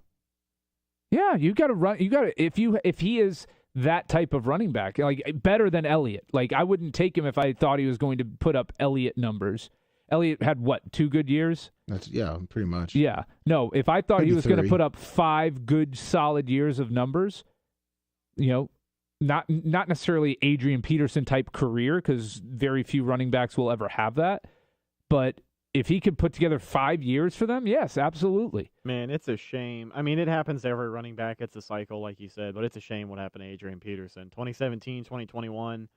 Yeah, you got to run. You got to if he is that type of running back, like better than Elliott. Like I wouldn't take him if I thought he was going to put up Elliott numbers. Elliott had 2 good years? Pretty much. Yeah. No, if I thought he was going to put up 5 good solid years of numbers, not necessarily Adrian Peterson type career, because very few running backs will ever have that, but if he could put together 5 years for them, yes, absolutely. Man, it's a shame. I mean, it happens to every running back. It's a cycle, like you said, but it's a shame what happened to Adrian Peterson. 2017, 2021,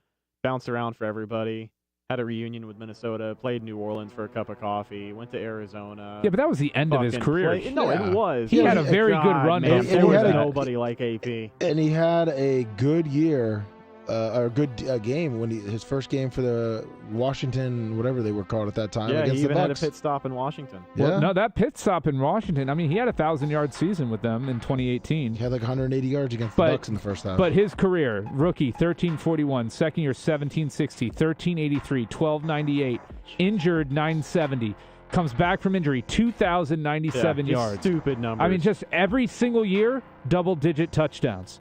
bounced around for everybody, Had a reunion with Minnesota, played New Orleans for a cup of coffee, went to Arizona. Yeah, but that was the end of his career. No, it was. He had a very good run. Man, before there was that. nobody like AP. And he had a good year, or a good game when his first game for the Washington, whatever they were called at that time. Yeah, against he even the had a Bucks. pit stop in Washington. Yeah. Well, no, that pit stop in Washington. I mean, he had a 1,000-yard season with them in 2018. He had like 180 yards against the Bucks in the first half. But his career, rookie, 1341, second year, 1760, 1383, 1298, injured, 970. Comes back from injury, 2,097 yards. Stupid numbers. I mean, just every single year, double-digit touchdowns.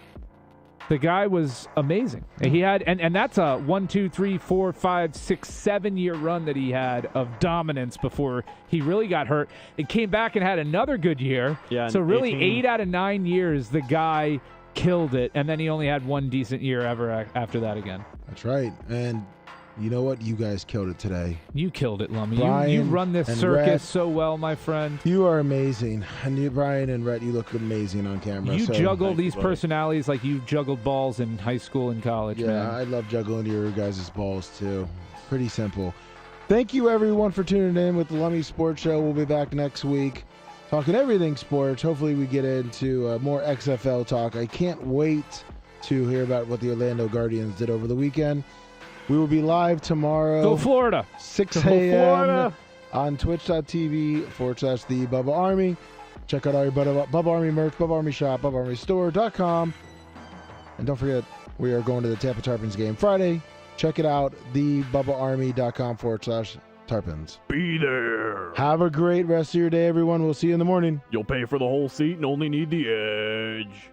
The guy was amazing. He had, and that's a 1, 2, 3, 4, 5, 6, 7-year run that he had of dominance before he really got hurt. It came back and had another good year. Yeah, so really, 18. 8 out of 9 years, the guy killed it, and then he only had one decent year ever after that again. That's right. And you know what? You guys killed it today. You killed it, Lummy. Brian You run this and circus Rhett. so well, my friend. You are amazing. And you, Brian and Rhett, you look amazing on camera. You so, juggle these personalities like you juggled balls in high school and college, Yeah, man. I love juggling your guys' balls too. Pretty simple. Thank you, everyone, for tuning in with the Lummy Sports Show. We'll be back next week talking everything sports. Hopefully, we get into more XFL talk. I can't wait to hear about what the Orlando Guardians did over the weekend. We will be live tomorrow. Go Florida. 6 Go a.m. Florida. on twitch.tv/the Bubba Army. Check out our Bubba Army merch, Bubba Army shop, BubbaArmyStore.com. And don't forget, we are going to the Tampa Tarpons game Friday. Check it out, thebubbaarmy.com/Tarpons. Be there. Have a great rest of your day, everyone. We'll see you in the morning. You'll pay for the whole seat and only need the edge.